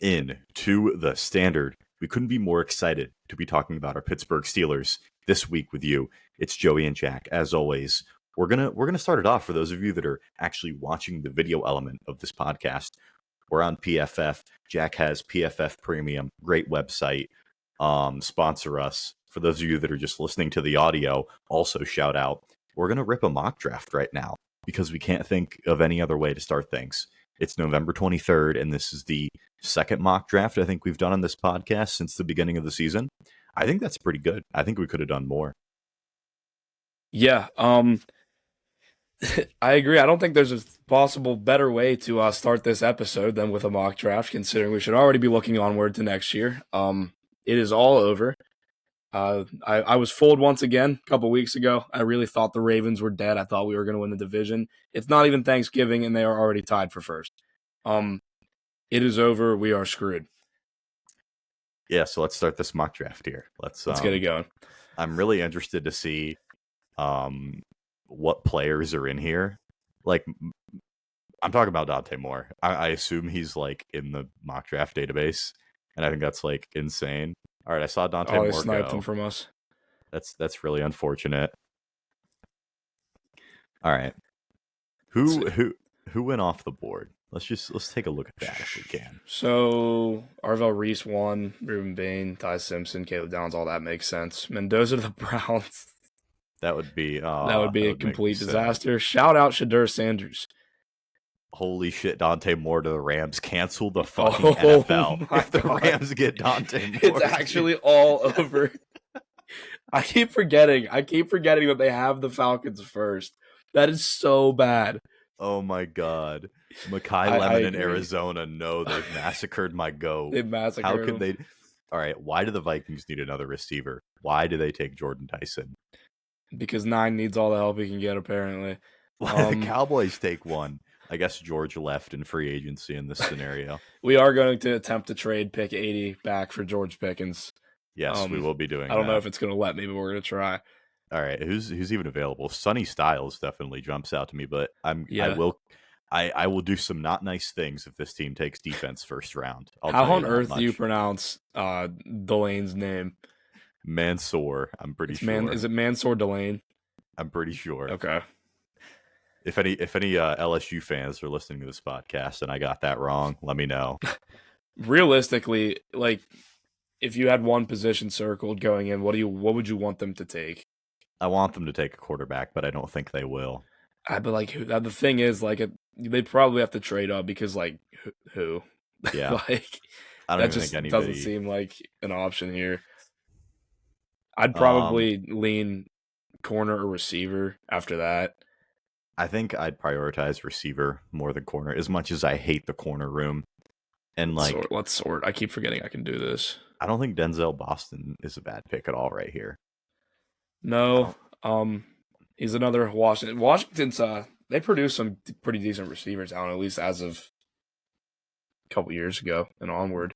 into the Standard. We couldn't be more excited to be talking about our Pittsburgh Steelers this week with you. It's Joey and Jack. As always, we're gonna start it off for those of you that are actually watching the video element of this podcast. We're on PFF. Jack has PFF Premium, great website. Sponsor us. For those of you that are just listening to the audio, also shout out. We're gonna rip a mock draft right now because we can't think of any other way to start things. It's November 23rd, and this is the second mock draft I think we've done on this podcast since the beginning of the season. I think that's pretty good. I think we could have done more. Yeah, I agree. I don't think there's a possible better way to start this episode than with a mock draft, considering we should already be looking onward to next year. It is all over. I was fooled once again a couple weeks ago. I really thought the Ravens were dead. I thought we were going to win the division. It's not even Thanksgiving, and they are already tied for first. It is over. We are screwed. Yeah, so let's start this mock draft here. Let's get it going. I'm really interested to see what players are in here. Like, I'm talking about Dante Moore. I assume he's like in the mock draft database, and I think that's like insane. All right, I saw Dante Moore they sniped go. him from us. That's really unfortunate. All right, who went off the board? Let's take a look at that if we can. So Arvell Reese won, Ruben Bain, Ty Simpson, Caleb Downs, all that makes sense. Mendoza to the Browns. That would be a complete disaster. Shout out Shadur Sanders. Holy shit, Dante Moore to the Rams. Cancel the fucking NFL. If the Rams get Dante Moore. It's actually all over. I keep forgetting that they have the Falcons first. That is so bad. Oh my god. Mekhi Lemon in Arizona. No, they've massacred my goat. They've massacred How could him. they? All right, why do the Vikings need another receiver? Why do they take Jordan Tyson? Because 9 needs all the help he can get, apparently. Why do the Cowboys take one? I guess George left in free agency in this scenario. We are going to attempt to trade pick 80 back for George Pickens. Yes, we will be doing that. I don't know if it's going to let me, but we're going to try. All right, who's even available? Sonny Styles definitely jumps out to me, but I will do some not nice things if this team takes defense first round. How on earth do you pronounce Delane's name? Mansour, I'm pretty sure. Is it Mansour Delane? I'm pretty sure. Okay. If any LSU fans are listening to this podcast and I got that wrong, let me know. Realistically, like, if you had one position circled going in, what would you want them to take? I want them to take a quarterback, but I don't think they will. But like, the thing is, like, they'd probably have to trade up because, like, who? Yeah. Like, I don't even think anybody doesn't seem like an option here. I'd probably lean corner or receiver after that. I think I'd prioritize receiver more than corner, as much as I hate the corner room. And like, let's sort. I keep forgetting I can do this. I don't think Denzel Boston is a bad pick at all right here. No, he's another Washington. Washington's they produce some pretty decent receivers out, at least as of a couple years ago and onward.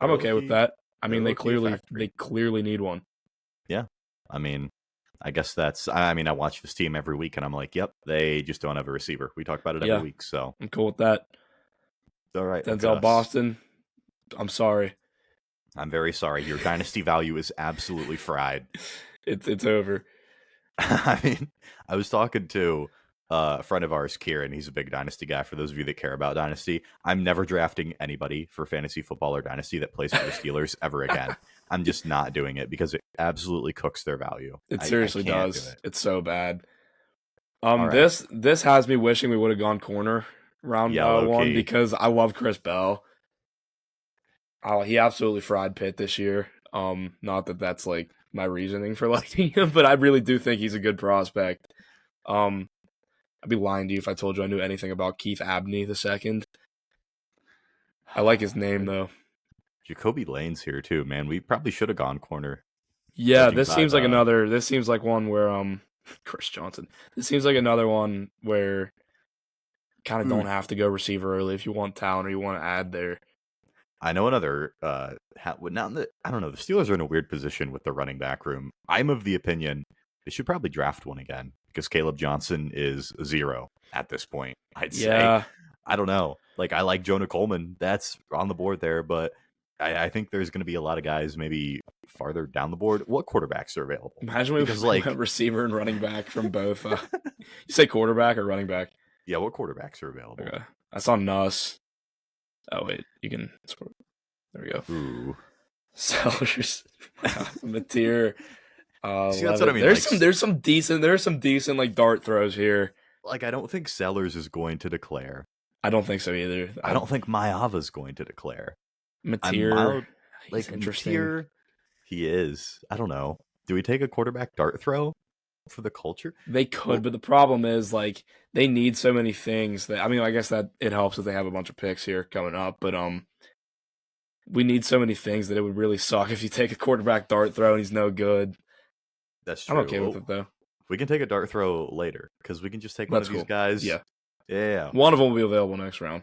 I'm okay with that. I mean, they clearly need one. Yeah, I mean, I guess that's. I mean, I watch this team every week, and I'm like, yep, they just don't have a receiver. We talk about it every week, so I'm cool with that. All right, Denzel Boston. I'm sorry. I'm very sorry. Your dynasty value is absolutely fried. It's over. I mean, I was talking to a friend of ours, Kieran. He's a big dynasty guy. For those of you that care about dynasty, I'm never drafting anybody for fantasy football or dynasty that plays for the Steelers ever again. I'm just not doing it because it absolutely cooks their value. It seriously does. It's so bad. Right. This has me wishing we would have gone corner round one because I love Chris Bell. He absolutely fried Pitt this year. Not that that's like my reasoning for liking him, but I really do think he's a good prospect. I'd be lying to you if I told you I knew anything about Keith Abney II. I like his name though. Jacoby Lane's here too, man. We probably should have gone corner. Yeah, this seems like another. This seems like one where Chris Johnson. This seems like another one where kind of don't have to go receiver early if you want talent or you want to add there. I know another. I don't know. The Steelers are in a weird position with the running back room. I'm of the opinion they should probably draft one again because Caleb Johnson is 0 at this point. I'd say. I don't know. Like, I like Jonah Coleman. That's on the board there, but I think there's going to be a lot of guys maybe farther down the board. What quarterbacks are available? Imagine we went receiver and running back from both. You say quarterback or running back? Yeah, what quarterbacks are available? Okay. I saw Nuss. Oh, wait. You can... There we go. Ooh. Sellers. Mateer. See, that's what I mean. There's some decent like dart throws here. Like, I don't think Sellers is going to declare. I don't think so either. I don't think Maiyava's going to declare. Mateer, like interesting. Mateer, he is. I don't know. Do we take a quarterback dart throw for the culture? They could, but the problem is like they need so many things that I guess that it helps that they have a bunch of picks here coming up, but we need so many things that it would really suck if you take a quarterback dart throw and he's no good. That's true. I'm okay with it though. We can take a dart throw later because we can just take one of these guys. Yeah. One of them will be available next round.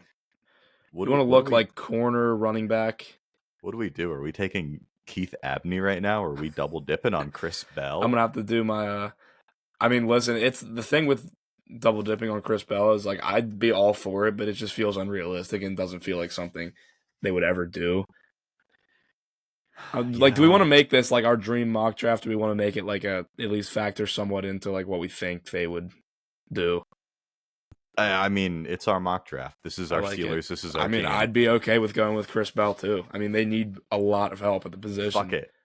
You want to look like corner running back? What do we do? Are we taking Keith Abney right now, or are we double dipping on Chris Bell? I'm gonna have to do my. Listen, it's the thing with double dipping on Chris Bell is like I'd be all for it, but it just feels unrealistic and doesn't feel like something they would ever do. Like, do we want to make this like our dream mock draft? Do we want to make it like at least factor somewhat into like what we think they would do? I mean, it's our mock draft. This is our Steelers. This is our team. I'd be okay with going with Chris Bell too. They need a lot of help at the position.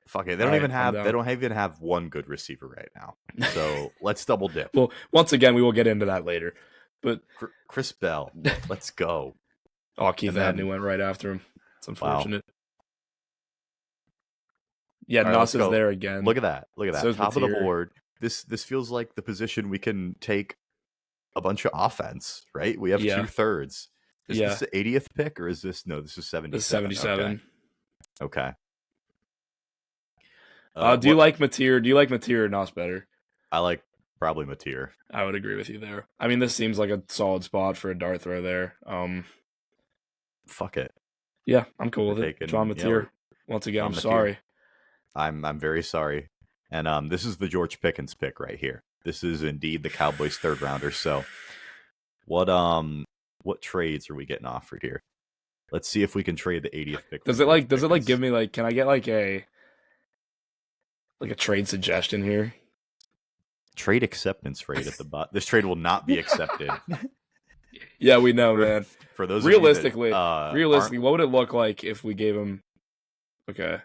Fuck it. They don't even have one good receiver right now. So let's double dip. Well, once again, we will get into that later. But Chris Bell, let's go. Oh, Keith Abney went right after him. It's unfortunate. Wow. Yeah, Nuss is there again. Look at that. So top of the board. This feels like the position we can take a bunch of offense, right? We have 2/3. Is this the 80th pick or is this This is 77. This is 77. Okay. Do you like Mateer? Do you like Mateer or Nuss better? I like probably Mateer. I would agree with you there. This seems like a solid spot for a dart throw there. Fuck it. Yeah, I'm cool with it. John Mateer. Once again, I'm sorry. I'm very sorry. And this is the George Pickens pick right here. This is indeed the Cowboys' third rounder. So what trades are we getting offered here? Let's see if we can trade the 80th pick. Does it give me can I get a trade suggestion here? Trade acceptance rate at the bottom. This trade will not be accepted. Yeah, we know, man. For those realistically, realistically, what would it look like if we gave him? Okay.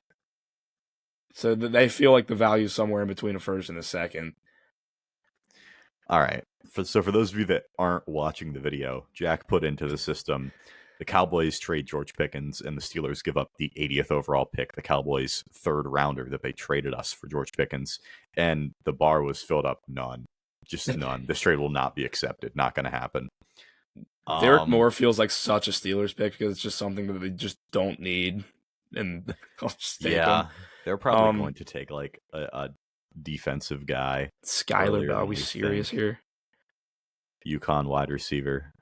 So they feel like the value is somewhere in between a first and a second. All right. So for those of you that aren't watching the video, Jack put into the system, the Cowboys trade George Pickens and the Steelers give up the 80th overall pick, the Cowboys' third rounder that they traded us for George Pickens. And the bar was filled up. None. Just none. This trade will not be accepted. Not going to happen. Derek Moore feels like such a Steelers pick because it's just something that they just don't need. And I'll just take him. They're probably going to take like a defensive guy. Skyler Bell, are we serious here? UConn wide receiver.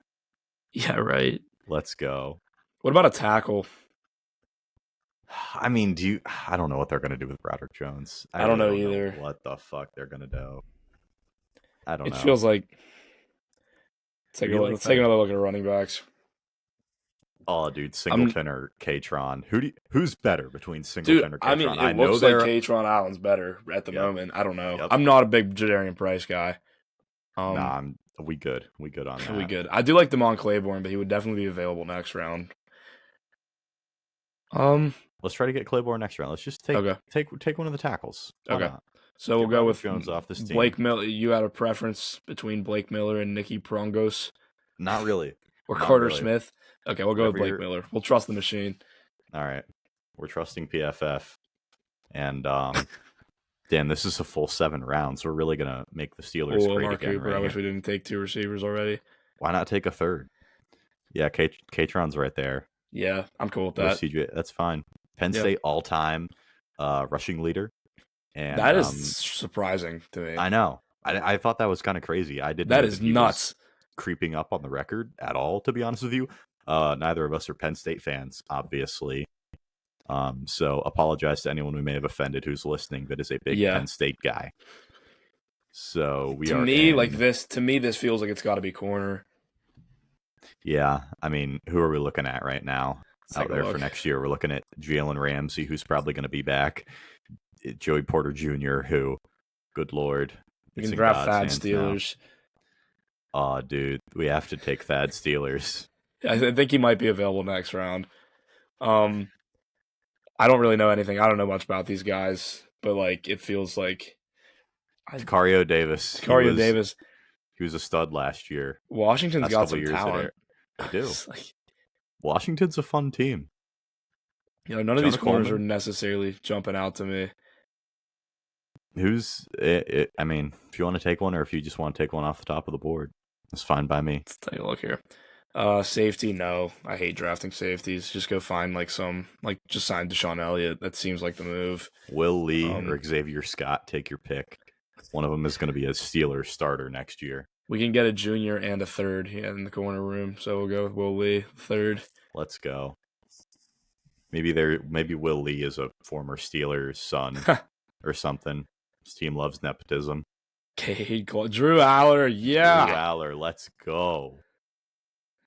Yeah, right. Let's go. What about a tackle? I don't know what they're going to do with Broderick Jones. I don't know either. What the fuck they're going to do. I don't know. It feels like... Let's take another look at running backs. Oh, dude, Singleton or K-Tron. Who's better between Singleton or K-Tron? It looks like K-Tron Allen's better at the moment. I don't know. Yep. I'm not a big Jadarian Price guy. We good. We good on that. We good. I do like Damon Claiborne, but he would definitely be available next round. Let's try to get Claiborne next round. Let's just take one of the tackles. Okay. So we'll go with Jones off this team. Blake Miller. You had a preference between Blake Miller and Nicky Prongos? Not really. Or Carter Smith? Okay, we'll go with Blake Miller. We'll trust the machine. All right. We're trusting PFF. And, damn, this is a full 7 rounds. We're really going to make the Steelers great Mark again. Cooper, I wish we didn't take 2 receivers already. Why not take a third? Yeah, K-Tron's right there. Yeah, I'm cool with that. CJ, that's fine. Penn State all-time rushing leader. And that is surprising to me. I know. I thought that was kind of crazy. I didn't. That is nuts. Creeping up on the record at all, to be honest with you. Neither of us are Penn State fans, obviously. So apologize to anyone we may have offended who's listening that is a big Penn State guy. So this feels like it's got to be corner. Yeah, I mean, who are we looking at right now Let's out take a there look. for next year? We're looking at Jalen Ramsey, who's probably going to be back. Joey Porter Jr., who, good lord, You it's can in draft God's Thad hands now. Steelers. Oh, dude, we have to take Thad Steelers. I think he might be available next round. I don't really know anything. I don't know much about these guys, but like it feels like Takario Davis. Takario Davis. He was a stud last year. Washington's Last got couple some years talent. They do. Like, Washington's a fun team. none of these corners are necessarily jumping out to me. Who's it? I mean, if you want to take one, or if you just want to take one off the top of the board, that's fine by me. Let's take a look here. Safety, no. I hate drafting safeties. Just go find just sign Deshaun Elliott. That seems like the move. Will Lee or Xavier Scott, take your pick. One of them is going to be a Steelers starter next year. We can get a junior and a third in the corner room, so we'll go with Will Lee, third. Let's go. Maybe Will Lee is a former Steelers son or something. His team loves nepotism. Drew Aller, yeah. Drew Aller, let's go.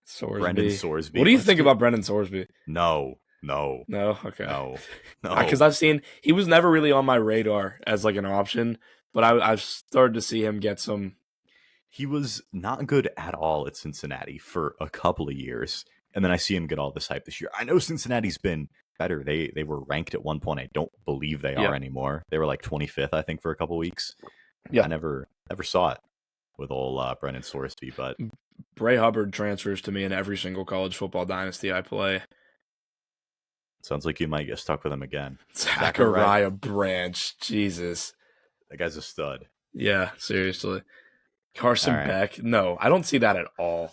Sorsby. Brendan Sorsby. What do you think about Brendan Sorsby? No. Okay. No. Because I've seen he was never really on my radar as like an option, but I've started to see him get some. He was not good at all at Cincinnati for a couple of years, and then I see him get all this hype this year. I know Cincinnati's been better. They were ranked at one point. I don't believe they are anymore. They were like 25th, I think, for a couple weeks. Yeah, I never saw it with old Brendan Sorsby, but Bray Hubbard transfers to me in every single college football dynasty I play. Sounds like you might get stuck with him again. Zachariah Branch, Jesus, that guy's a stud. Yeah, seriously. Carson Beck, no, I don't see that at all.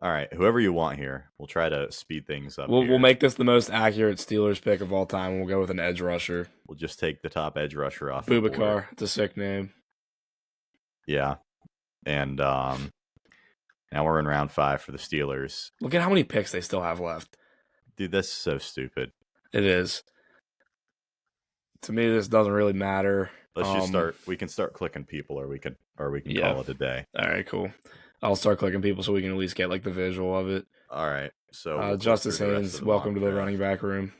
All right, whoever you want here, we'll try to speed things up. We'll make this the most accurate Steelers pick of all time. We'll go with an edge rusher. We'll just take the top edge rusher off. Boubacar, it's a sick name. Yeah, and now we're in round 5 for the Steelers. Look at how many picks they still have left. Dude, that's so stupid. It is. To me, this doesn't really matter. Let's just start. We can start clicking people, or we can call it a day. All right, cool. I'll start clicking people so we can at least get like the visual of it. All right. So Justice Haynes, welcome to the running back room.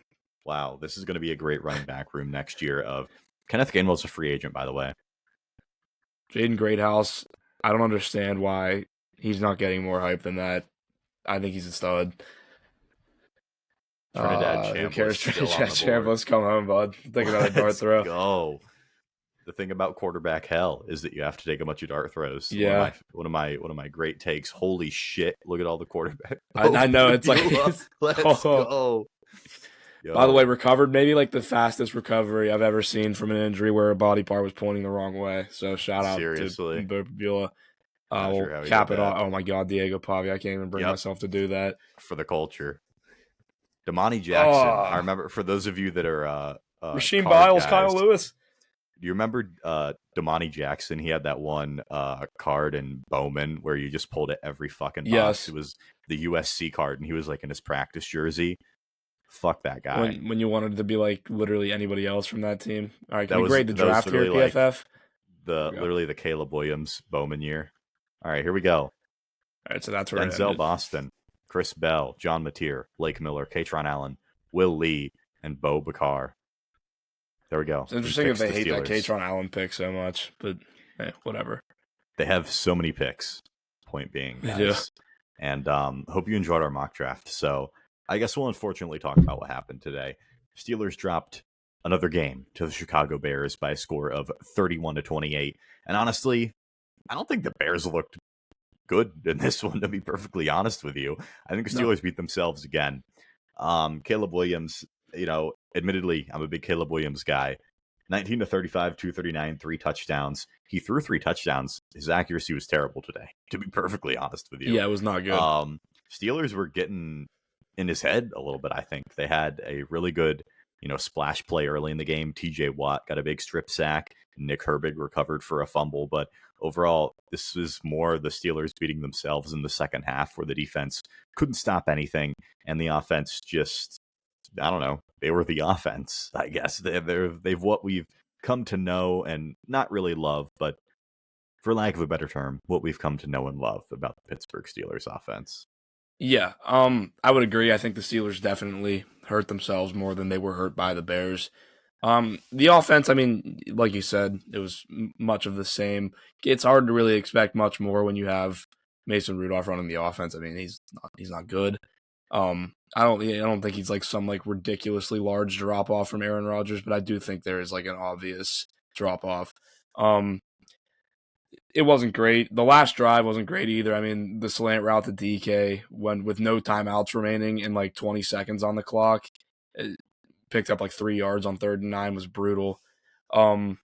Wow, this is going to be a great running back room next year. Of Kenneth Gainwell's a free agent, by the way. Jaden Greathouse, I don't understand why he's not getting more hype than that. I think he's a stud. Trinidad Chambliss, come home, bud. Take another dart throw. Go. The thing about quarterback hell is that you have to take a bunch of dart throws. Yeah. One of my great takes. Holy shit! Look at all the quarterback. I know it's like let's go. Yo. By the way, recovered maybe like the fastest recovery I've ever seen from an injury where a body part was pointing the wrong way. So shout out to Bubula. We'll cap it off. Oh my God, Diego Pavi. I can't even bring myself to do that. For the culture. Damani Jackson. I remember, for those of you that are Rasheem Biles, guys, Kyle Lewis. Do you remember Damani Jackson? He had that one card in Bowman where you just pulled it every fucking box. Yes. It was the USC card, and he was like in his practice jersey. Fuck that guy. When you wanted to be like literally anybody else from that team. All right, can we grade the draft here, PFF? Literally the Caleb Williams Bowman year. All right, here we go. All right, so that's where Denzel Boston, Chris Bell, John Mateer, Blake Miller, Katron Allen, Will Lee, and Bo Bakar. There we go. It's interesting if they hate that Katron Allen pick so much, but whatever. They have so many picks, point being, guys. Yeah. And hope you enjoyed our mock draft. So I guess we'll unfortunately talk about what happened today. Steelers dropped another game to the Chicago Bears by a score of 31-28. And honestly, I don't think the Bears looked good in this one, to be perfectly honest with you. I think the Steelers beat themselves again. Caleb Williams, admittedly, I'm a big Caleb Williams guy. 19-35, 239, 3 touchdowns. He threw 3 touchdowns. His accuracy was terrible today, to be perfectly honest with you. Yeah, it was not good. Steelers were getting in his head a little bit, I think. They had a really good, splash play early in the game. TJ Watt got a big strip sack. Nick Herbig recovered for a fumble. But overall, this was more the Steelers beating themselves in the second half, where the defense couldn't stop anything. And the offense just, I don't know, they were the offense, I guess. They've what we've come to know and not really love, but for lack of a better term, what we've come to know and love about the Pittsburgh Steelers offense. Yeah, I would agree. I think the Steelers definitely hurt themselves more than they were hurt by the Bears. The offense, I mean, like you said, it was much of the same. It's hard to really expect much more when you have Mason Rudolph running the offense. I mean, he's not good. I don't think he's like some like ridiculously large drop off from Aaron Rodgers, but I do think there is like an obvious drop off. Um, it wasn't great. The last drive wasn't great either. I mean, the slant route to DK when with no timeouts remaining and like 20 seconds on the clock, picked up like 3 yards on 3rd and 9 was brutal. Um,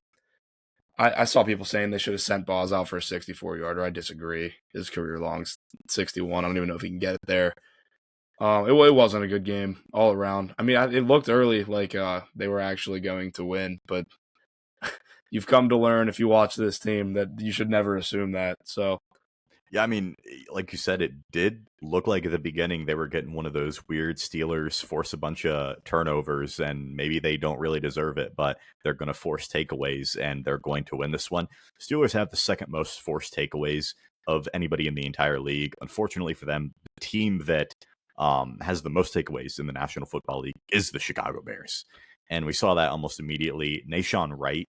I saw people saying they should have sent Boz out for a 64-yarder. I disagree. His career long 61. I don't even know if he can get it there. It wasn't a good game all around. I mean, it looked early like they were actually going to win, but you've come to learn if you watch this team that you should never assume that. So, yeah, I mean, like you said, it did look like at the beginning they were getting one of those weird Steelers force a bunch of turnovers, and maybe they don't really deserve it, but they're going to force takeaways and they're going to win this one. Steelers have the second most forced takeaways of anybody in the entire league. Unfortunately for them, the team that has the most takeaways in the National Football League is the Chicago Bears. And we saw that almost immediately. Nashawn Wright,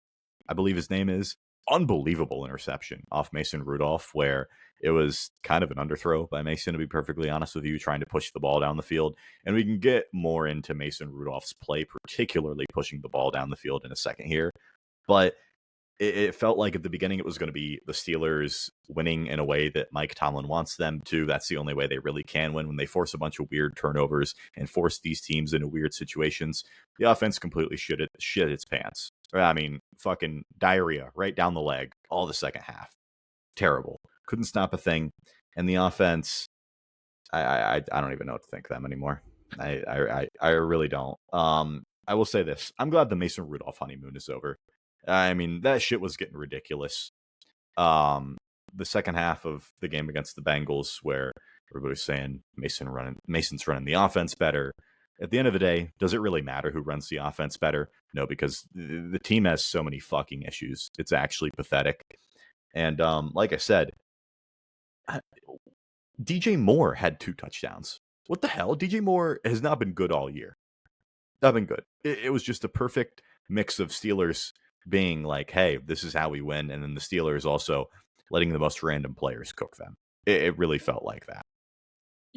I believe his name is, unbelievable interception off Mason Rudolph, where it was kind of an underthrow by Mason, to be perfectly honest with you, trying to push the ball down the field. And we can get more into Mason Rudolph's play, particularly pushing the ball down the field in a second here. But it felt like at the beginning it was going to be the Steelers winning in a way that Mike Tomlin wants them to. That's the only way they really can win, when they force a bunch of weird turnovers and force these teams into weird situations. The offense completely shit its pants. I mean, fucking diarrhea right down the leg all the second half. Terrible. Couldn't stop a thing. And the offense, I don't even know what to think of them anymore. I really don't. I will say this. I'm glad the Mason Rudolph honeymoon is over. I mean, that shit was getting ridiculous. The second half of the game against the Bengals, where everybody's saying Mason's running the offense better. At the end of the day, does it really matter who runs the offense better? No, because the team has so many fucking issues. It's actually pathetic. And like I said, DJ Moore had 2 touchdowns. What the hell? DJ Moore has not been good all year. Not been good. It was just a perfect mix of Steelers being like, hey, this is how we win, and then the Steelers also letting the most random players cook them. It really felt like that.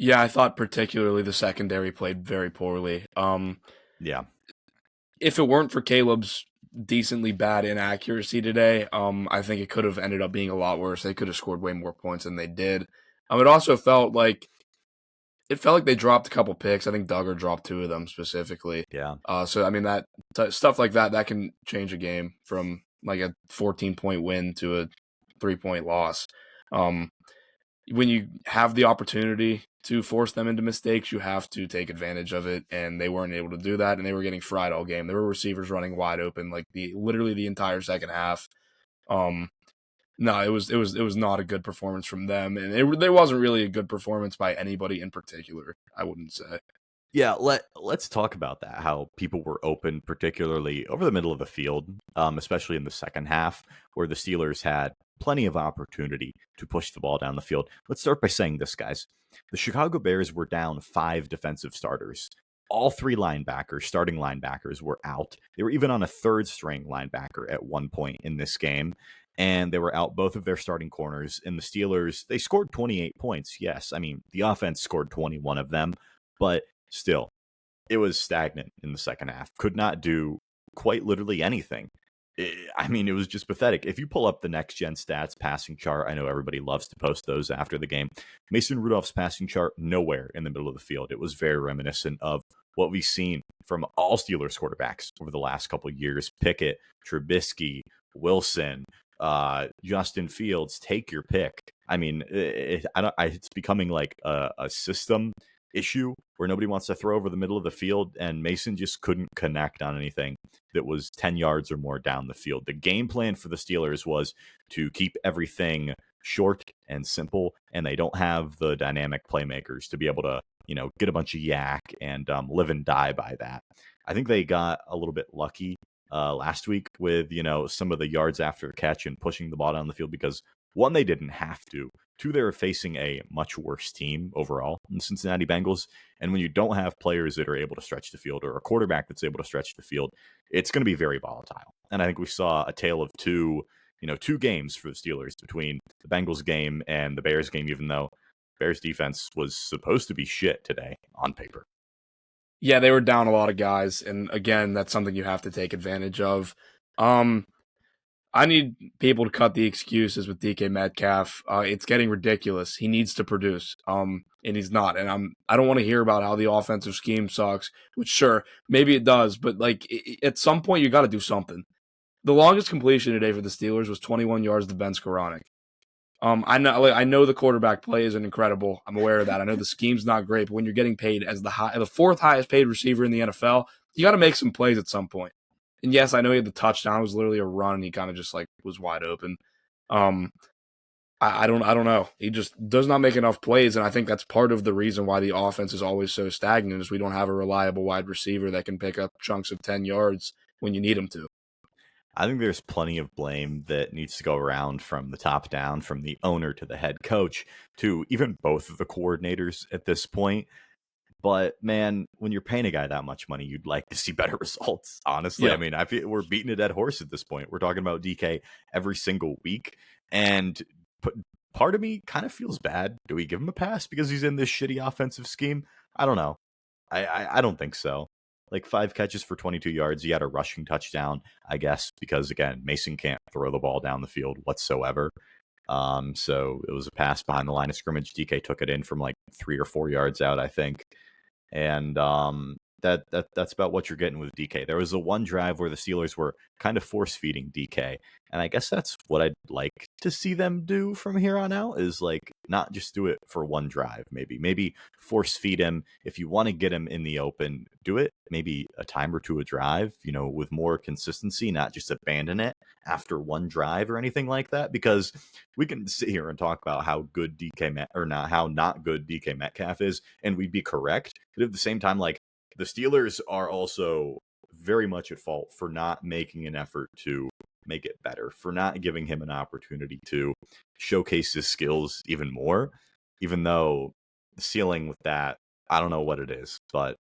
yeah, I thought particularly the secondary played very poorly. Yeah. If it weren't for Caleb's decently bad inaccuracy today, I think it could have ended up being a lot worse. They could have scored way more points than they did. It also felt like they dropped a couple picks. I think Duggar dropped 2 of them specifically. Yeah. So I mean that stuff like that can change a game from like a 14-point win to a 3-point loss. When you have the opportunity to force them into mistakes, you have to take advantage of it, and they weren't able to do that, and they were getting fried all game. There were receivers running wide open like literally the entire second half. No, it was not a good performance from them, and there wasn't really a good performance by anybody in particular, I wouldn't say. Yeah, let's talk about that. How people were open, particularly over the middle of the field, especially in the second half, where the Steelers had plenty of opportunity to push the ball down the field. Let's start by saying this, guys. The Chicago Bears were down 5 defensive starters. All 3 starting linebackers, were out. They were even on a 3rd-string linebacker at one point in this game, and they were out both of their starting corners. And the Steelers, they scored 28 points. Yes, I mean, the offense scored 21 of them, but still, it was stagnant in the second half. Could not do quite literally anything. I mean, it was just pathetic. If you pull up the next gen stats passing chart, I know everybody loves to post those after the game. Mason Rudolph's passing chart, nowhere in the middle of the field. It was very reminiscent of what we've seen from all Steelers quarterbacks over the last couple of years. Pickett, Trubisky, Wilson, Justin Fields, take your pick. I mean, it's becoming like a system issue where nobody wants to throw over the middle of the field, and Mason just couldn't connect on anything that was 10 yards or more down the field. The game plan for the Steelers was to keep everything short and simple, and they don't have the dynamic playmakers to be able to, get a bunch of yak and live and die by that. I think they got a little bit lucky last week with, some of the yards after the catch and pushing the ball down the field, because One, they didn't have to. Two, they were facing a much worse team overall in the Cincinnati Bengals. And when you don't have players that are able to stretch the field or a quarterback that's able to stretch the field, it's going to be very volatile. And I think we saw a tale of two games for the Steelers between the Bengals game and the Bears game, even though Bears defense was supposed to be shit today on paper. Yeah, they were down a lot of guys, and again, that's something you have to take advantage of. I need people to cut the excuses with DK Metcalf. It's getting ridiculous. He needs to produce, and he's not. And I don't want to hear about how the offensive scheme sucks. Which sure, maybe it does, but like at some point you got to do something. The longest completion today for the Steelers was 21 yards to Ben Skoranek. I know the quarterback play isn't incredible. I'm aware of that. I know the scheme's not great, but when you're getting paid as the fourth highest paid receiver in the NFL, you got to make some plays at some point. And yes, I know he had the touchdown. It was literally a run, and he kind of just like was wide open. I don't know. He just does not make enough plays, and I think that's part of the reason why the offense is always so stagnant. Is we don't have a reliable wide receiver that can pick up chunks of 10 yards when you need him to. I think there's plenty of blame that needs to go around from the top down, from the owner to the head coach to even both of the coordinators at this point. But man, when you're paying a guy that much money, you'd like to see better results. Honestly, yeah. I mean, I feel we're beating a dead horse at this point. We're talking about DK every single week, and part of me kind of feels bad. Do we give him a pass because he's in this shitty offensive scheme? I don't know. I don't think so. Like 5 catches for 22 yards. He had a rushing touchdown, I guess, because again, Mason can't throw the ball down the field whatsoever. So it was a pass behind the line of scrimmage. DK took it in from like 3 or 4 yards out, I think. And that's about what you're getting with DK. There was a one drive where the Steelers were kind of force feeding DK, and I guess that's what I'd like to see them do from here on out. Is like not just do it for one drive, maybe force feed him. If you want to get him in the open, do it maybe a time or two a drive, with more consistency, not just abandon it after one drive or anything like that. Because we can sit here and talk about how good how not good DK Metcalf is, and we'd be correct. But at the same time, like, the Steelers are also very much at fault for not making an effort to make it better, for not giving him an opportunity to showcase his skills even more, even though the ceiling with that, I don't know what it is, but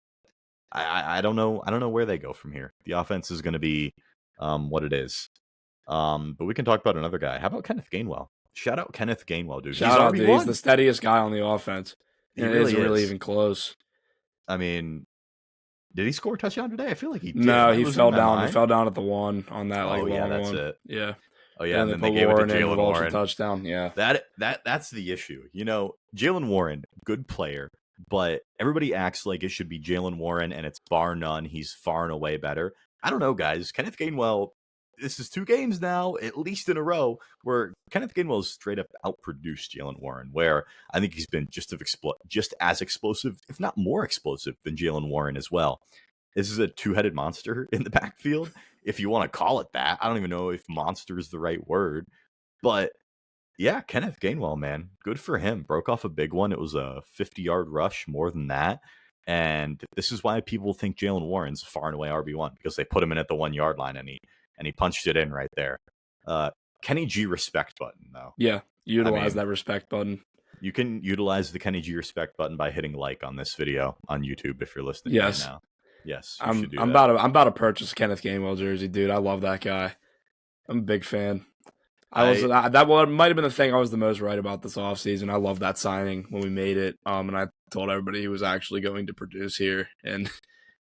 I don't know. I don't know where they go from here. The offense is going to be what it is. But we can talk about another guy. How about Kenneth Gainwell? Shout out Kenneth Gainwell, dude. Shout out, dude. He's the steadiest guy on the offense. He really isn't really even close. I mean, did he score a touchdown today? I feel like he did. No, he fell down. He fell down at the one on that long that's one. It. Yeah. Oh yeah, and then they gave it to Jalen Warren. Touchdown. Yeah. That's the issue. Jalen Warren, good player, but everybody acts like it should be Jalen Warren, and it's bar none. He's far and away better. I don't know, guys. Kenneth Gainwell. This is 2 games now, at least in a row, where Kenneth Gainwell has straight up outproduced Jalen Warren, where I think he's been just as explosive, if not more explosive, than Jalen Warren as well. This is a 2-headed monster in the backfield, if you want to call it that. I don't even know if monster is the right word. But yeah, Kenneth Gainwell, man, good for him. Broke off a big one. It was a 50-yard rush, more than that. And this is why people think Jalen Warren's far and away RB1, because they put him in at the 1-yard line, and he punched it in right there. Kenny G respect button, though. Yeah, utilize that respect button. You can utilize the Kenny G respect button by hitting like on this video on YouTube if you're listening right now. Yes, I'm about to purchase a Kenneth Gainwell jersey, dude. I love that guy. I'm a big fan. That might have been the thing I was the most right about this offseason. I love that signing when we made it. And I told everybody he was actually going to produce here, and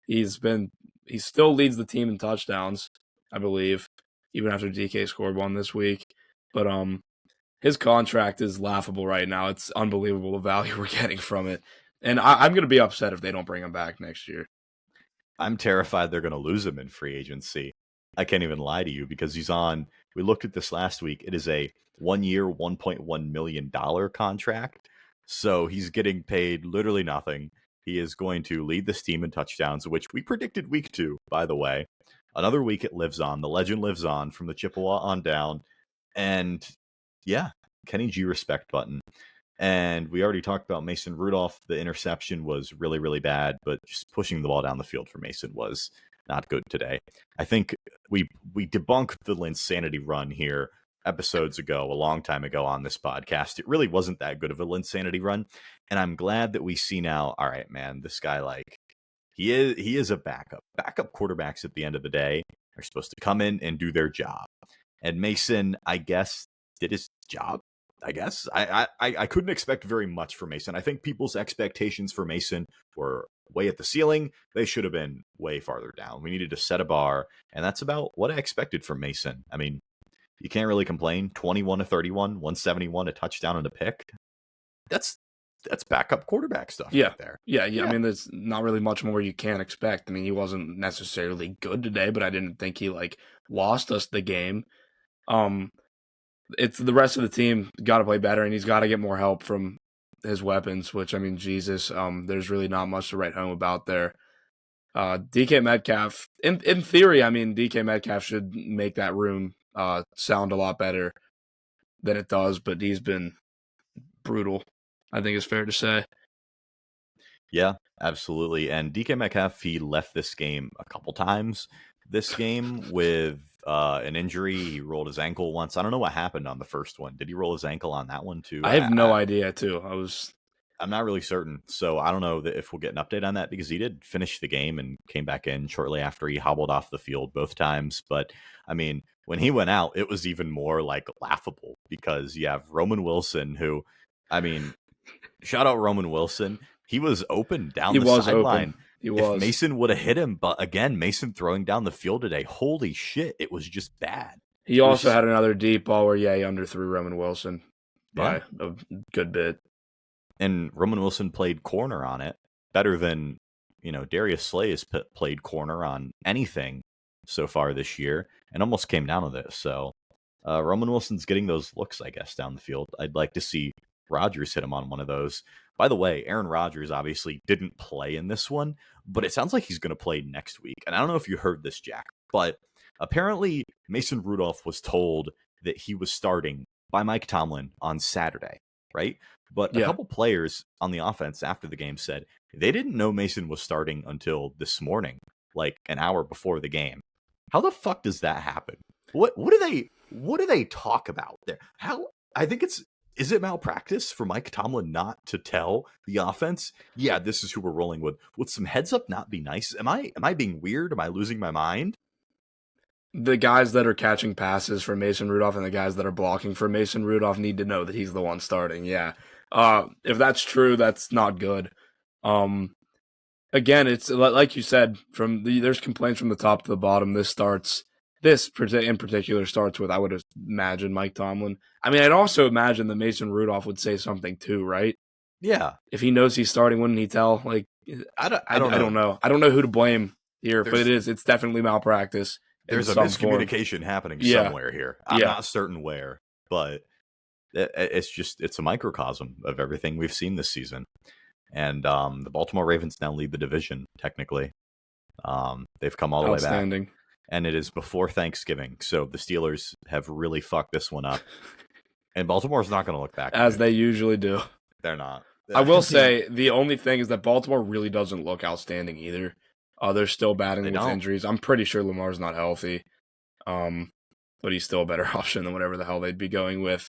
he still leads the team in touchdowns, I believe, even after DK scored one this week. But his contract is laughable right now. It's unbelievable the value we're getting from it. And I'm going to be upset if they don't bring him back next year. I'm terrified they're going to lose him in free agency. I can't even lie to you, because we looked at this last week. It is a 1-year, $1.1 million contract. So he's getting paid literally nothing. He is going to lead this team in touchdowns, which we predicted week 2, by the way. Another week it lives on. The legend lives on from the Chippewa on down. And yeah, Kenny G respect button. And we already talked about Mason Rudolph. The interception was really, really bad, but just pushing the ball down the field for Mason was not good today. I think we debunked the Linsanity run here episodes ago, a long time ago on this podcast. It really wasn't that good of a Linsanity run. And I'm glad that we see now, all right, man, this guy, like, he is a backup. Backup quarterbacks at the end of the day are supposed to come in and do their job. And Mason, I guess, did his job. I guess I couldn't expect very much from Mason. I think people's expectations for Mason were way at the ceiling. They should have been way farther down. We needed to set a bar, and that's about what I expected from Mason. I mean, you can't really complain. 21 to 31, 171, a touchdown and a pick. That's backup quarterback stuff right there. Yeah. I mean, there's not really much more you can expect. I mean, he wasn't necessarily good today, but I didn't think he like lost us the game. It's the rest of the team got to play better, and he's got to get more help from his weapons, which, I mean, Jesus, there's really not much to write home about there. DK Metcalf, in theory, I mean, DK Metcalf should make that room sound a lot better than it does, but he's been brutal, I think it's fair to say. Yeah, absolutely. And DK Metcalf, he left this game a couple times this game with an injury. He rolled his ankle once. I don't know what happened on the first one. Did he roll his ankle on that one too? I have no idea too. I'm not really certain. So I don't know if we'll get an update on that, because he did finish the game and came back in shortly after he hobbled off the field both times. But I mean, when he went out, it was even more like laughable, because you have Roman Wilson, who, I mean, shout out Roman Wilson. He was open down the sideline. If Mason would have hit him, but again, Mason throwing down the field today, holy shit, it was just bad. He also had another deep ball where, he underthrew Roman Wilson by a good bit. And Roman Wilson played corner on it better than, Darius Slay has played corner on anything so far this year, and almost came down with it. So Roman Wilson's getting those looks, I guess, down the field. I'd like to see Rodgers hit him on one of those. By the way, Aaron Rodgers obviously didn't play in this one, but it sounds like he's going to play next week. And I don't know if you heard this, Jack, but apparently Mason Rudolph was told that he was starting by Mike Tomlin on Saturday, right? But a couple players on the offense after the game said they didn't know Mason was starting until this morning, like an hour before the game. How the fuck does that happen? What do they talk about there? Is it malpractice for Mike Tomlin not to tell the offense, yeah, this is who we're rolling with? Would some heads up not be nice? Am I being weird? Am I losing my mind? The guys that are catching passes for Mason Rudolph and the guys that are blocking for Mason Rudolph need to know that he's the one starting. Yeah. If that's true, that's not good. Again, it's like you said, there's complaints from the top to the bottom. This in particular starts with, I would imagine, Mike Tomlin. I mean, I'd also imagine that Mason Rudolph would say something too, right? Yeah. If he knows he's starting, wouldn't he tell? Like, I don't know. I don't know who to blame here, but it's definitely malpractice. There's a miscommunication happening somewhere here. I'm not certain where, but it's a microcosm of everything we've seen this season. And the Baltimore Ravens now lead the division, technically. They've come all the way back. And it is before Thanksgiving, so the Steelers have really fucked this one up. And Baltimore's not going to look back. As they usually do. They're not. I will say, the only thing is that Baltimore really doesn't look outstanding either. They're still battling with injuries. I'm pretty sure Lamar's not healthy, but he's still a better option than whatever the hell they'd be going with.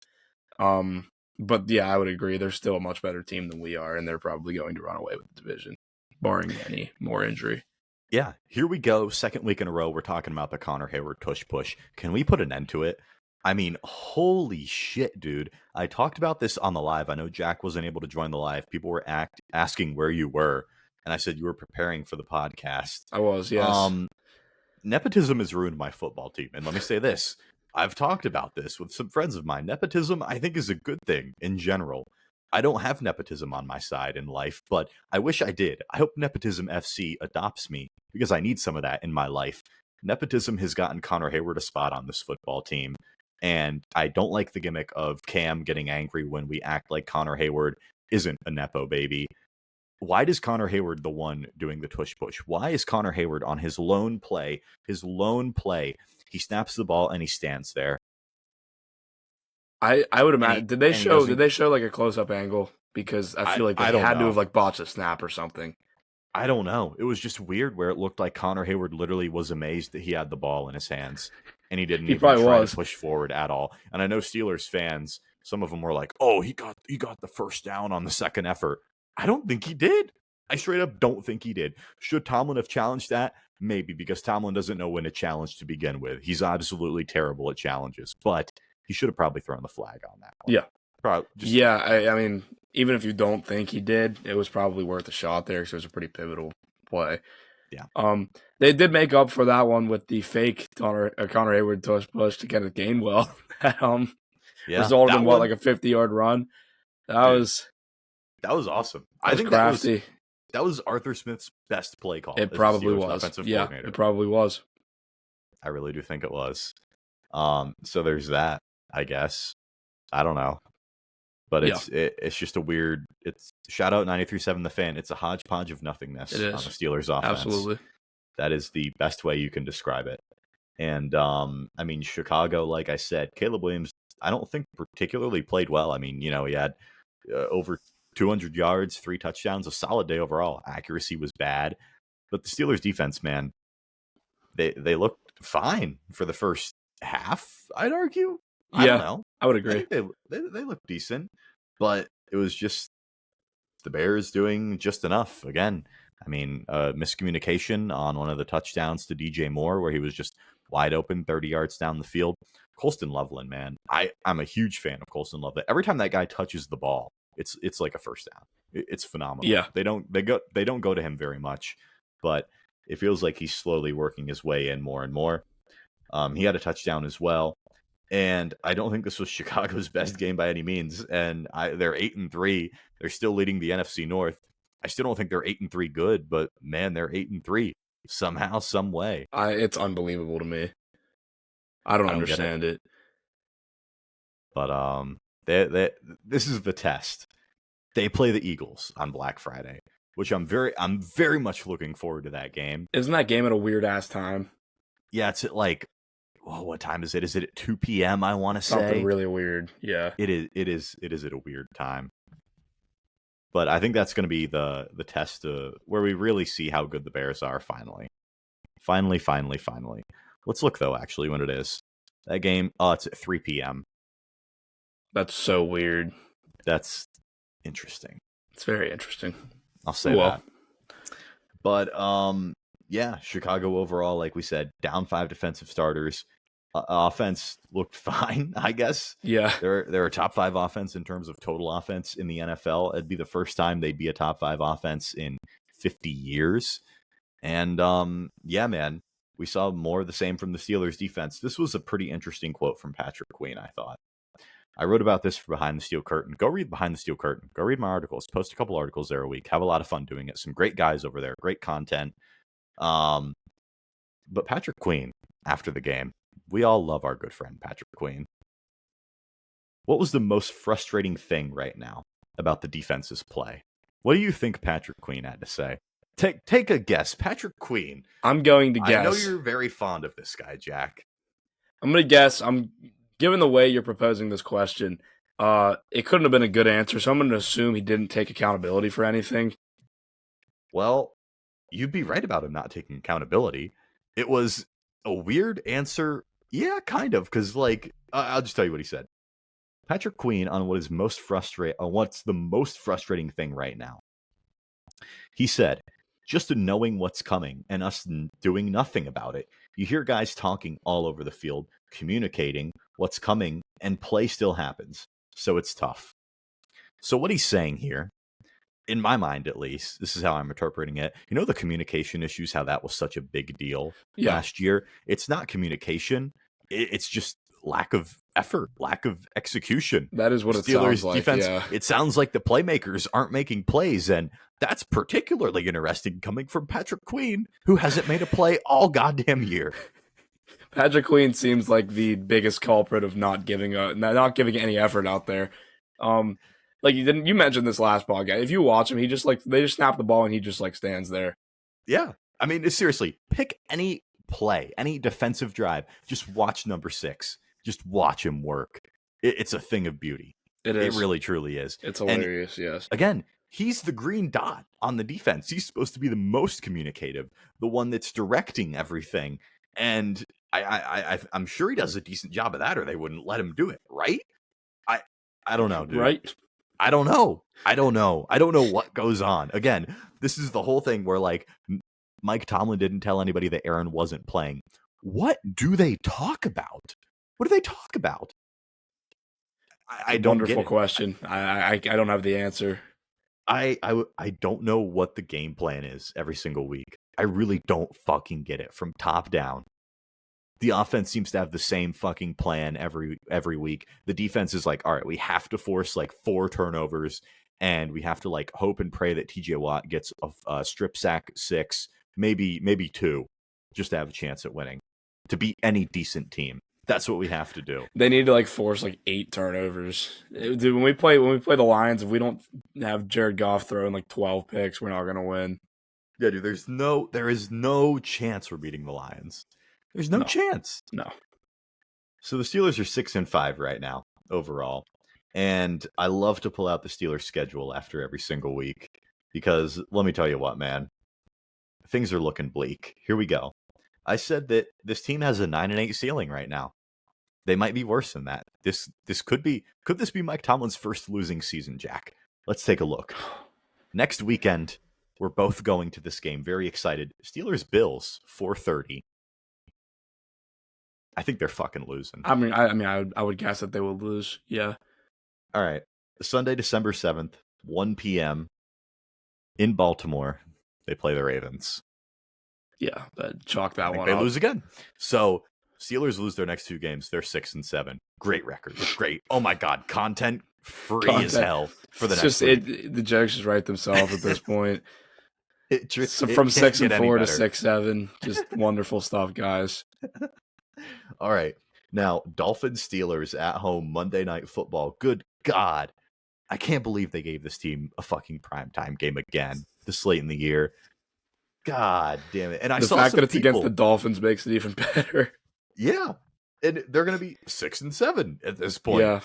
But yeah, I would agree. They're still a much better team than we are, and they're probably going to run away with the division, barring any more injury. Yeah, here we go. Second week in a row, we're talking about the Connor Hayward tush push. Can we put an end to it? I mean, holy shit, dude. I talked about this on the live. I know Jack wasn't able to join the live. People were asking where you were, and I said you were preparing for the podcast. I was, yes. Nepotism has ruined my football team. And let me say this. I've talked about this with some friends of mine. Nepotism, I think, is a good thing in general. I don't have nepotism on my side in life, but I wish I did. I hope Nepotism FC adopts me, because I need some of that in my life. Nepotism has gotten Connor Hayward a spot on this football team, and I don't like the gimmick of Cam getting angry when we act like Connor Hayward isn't a Nepo baby. Why does Connor Hayward the one doing the tush push? Why is Connor Hayward on his lone play? He snaps the ball and he stands there. I would imagine. Did they show like a close up angle? Because I feel like they had to have like botched a snap or something. I don't know. It was just weird where it looked like Connor Hayward literally was amazed that he had the ball in his hands. and he didn't He even probably try was. to push forward at all. And I know Steelers fans, some of them were like, "Oh, he got the first down on the second effort." I don't think he did. I straight up don't think he did. Should Tomlin have challenged that? Maybe, because Tomlin doesn't know when to challenge to begin with. He's absolutely terrible at challenges, but he should have probably thrown the flag on that one. Yeah. Probably yeah, I mean, even if you don't think he did, it was probably worth a shot there because it was a pretty pivotal play. Yeah. They did make up for that one with the fake Connor Hayward push to get it Gainwell. Resulted in like a 50-yard run. That was awesome. I think crafty. That was Arthur Smith's best play call. It probably was. Offensive coordinator. It probably was. I really do think it was. So there's that, I guess. I don't know. But it's just a weird. It's shout out 93.7 The Fan. It's a hodgepodge of nothingness on the Steelers offense. Absolutely, that is the best way you can describe it. And I mean, Chicago, like I said, Caleb Williams, I don't think particularly played well. I mean, he had over 200 yards, 3 touchdowns, a solid day overall. Accuracy was bad, but the Steelers defense, man, they looked fine for the first half. I'd argue. I don't know. I would agree. They looked decent, but it was just the Bears doing just enough. Again, I mean, miscommunication on one of the touchdowns to DJ Moore, where he was just wide open 30 yards down the field. Colston Loveland, man, I'm a huge fan of Colston Loveland. Every time that guy touches the ball, it's like a first down. It's phenomenal. Yeah, they don't go to him very much, but it feels like he's slowly working his way in more and more. He had a touchdown as well. And I don't think this was Chicago's best game by any means. And they're 8-3. They're still leading the NFC North. I still don't think they're 8-3 good, but man, they're 8-3 somehow, some way. It's unbelievable to me. I don't understand it. But this is the test. They play the Eagles on Black Friday, which I'm very much looking forward to that game. Isn't that game at a weird ass time? Yeah, it's at like. Oh, what time is it? Is it at 2 p.m.? I want to say something really weird. Yeah, it is at a weird time. But I think that's going to be the test where we really see how good the Bears are. Finally. Let's look though. Actually, when it is that game. Oh, it's at 3 p.m. That's so weird. That's interesting. It's very interesting. I'll say that. But yeah, Chicago overall, like we said, down 5 defensive starters. Offense looked fine, I guess. Yeah. They're a top 5 offense in terms of total offense in the NFL. It'd be the first time they'd be a top 5 offense in 50 years. And yeah, man, we saw more of the same from the Steelers defense. This was a pretty interesting quote from Patrick Queen, I thought. I wrote about this for Behind the Steel Curtain. Go read Behind the Steel Curtain. Go read my articles. Post a couple articles there a week. Have a lot of fun doing it. Some great guys over there. Great content. But Patrick Queen, after the game, we all love our good friend Patrick Queen. What was the most frustrating thing right now about the defense's play? What do you think Patrick Queen had to say? Take a guess. Patrick Queen. I'm going to guess. I know you're very fond of this guy, Jack. I'm going to guess. Given the way you're proposing this question, it couldn't have been a good answer, so I'm going to assume he didn't take accountability for anything. Well, you'd be right about him not taking accountability. It was a weird answer. Yeah, kind of, because I'll just tell you what he said. Patrick Queen on what's the most frustrating thing right now. He said, just knowing what's coming and us doing nothing about it. You hear guys talking all over the field, communicating what's coming, and play still happens. So it's tough. So what he's saying here, in my mind at least, this is how I'm interpreting it. The communication issues, how that was such a big deal last year. It's not communication. It's just lack of effort, lack of execution. That is what it sounds like. Defense, yeah. It sounds like the playmakers aren't making plays, and that's particularly interesting coming from Patrick Queen, who hasn't made a play all goddamn year. Patrick Queen seems like the biggest culprit of not giving any effort out there. Like you mentioned this last podcast. If you watch him, they just snap the ball and he just stands there. Yeah, I mean, seriously, pick any play, any defensive drive. Just watch number 6. Just watch him work. It's a thing of beauty. It is. It really, truly is. It's hilarious. Yes. Again, he's the green dot on the defense. He's supposed to be the most communicative, the one that's directing everything. And I'm sure he does a decent job of that, or they wouldn't let him do it, right? I don't know, dude. Right? I don't know. I don't know what goes on. Again, this is the whole thing where like Mike Tomlin didn't tell anybody that Aaron wasn't playing. What do they talk about? What do they talk about? I don't get it. Wonderful question. I don't have the answer. I don't know what the game plan is every single week. I really don't fucking get it from top down. The offense seems to have the same fucking plan every week. The defense is like, all right, we have to force like 4 turnovers, and we have to like hope and pray that TJ Watt gets a strip sack 6, maybe 2, just to have a chance at winning. To beat any decent team, that's what we have to do. They need to like force like 8 turnovers. Dude, when we play the Lions, if we don't have Jared Goff throwing like 12 picks, we're not gonna win. Yeah, dude. There is no chance we're beating the Lions. There's no chance. No. So the Steelers are 6-5 right now overall. And I love to pull out the Steelers schedule after every single week because let me tell you what, man, things are looking bleak. Here we go. I said that this team has a 9-8 ceiling right now. They might be worse than that. This could this be Mike Tomlin's first losing season, Jack? Let's take a look. Next weekend, we're both going to this game. Very excited. Steelers Bills 4:30. I think they're fucking losing. I would guess that they will lose. Yeah. All right. Sunday, December 7th, 1 p.m. in Baltimore. They play the Ravens. Yeah, chalk that one up. They up. lose again. So Steelers lose their next 2 games. They're 6-7. Great record. Great. Oh my God. Content free as hell for the next week. The jokes just write themselves at this point. So from 6-4 to 6-7. Just wonderful stuff, guys. All right. Now, Dolphins Steelers at home, Monday Night Football. Good God. I can't believe they gave this team a fucking primetime game again this late in the year. God damn it. And the fact that it's against the Dolphins makes it even better. Yeah. And they're going to be 6-7 at this point. Yeah.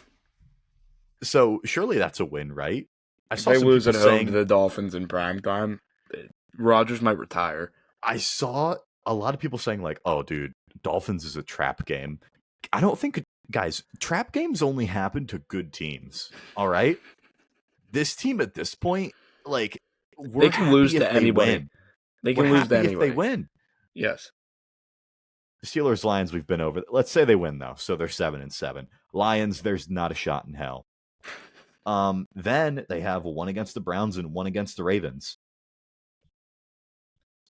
So surely that's a win, right? If they lose at home to the Dolphins in primetime, Rodgers might retire. I saw a lot of people saying like, oh, dude, Dolphins is a trap game. I don't think, guys, trap games only happen to good teams. All right. This team at this point, like, they can lose to anybody. They can lose to anybody if they win. Yes. Steelers, Lions, we've been over. Let's say they win though, so they're 7-7. Lions, there's not a shot in hell. Then they have 1 against the Browns and 1 against the Ravens.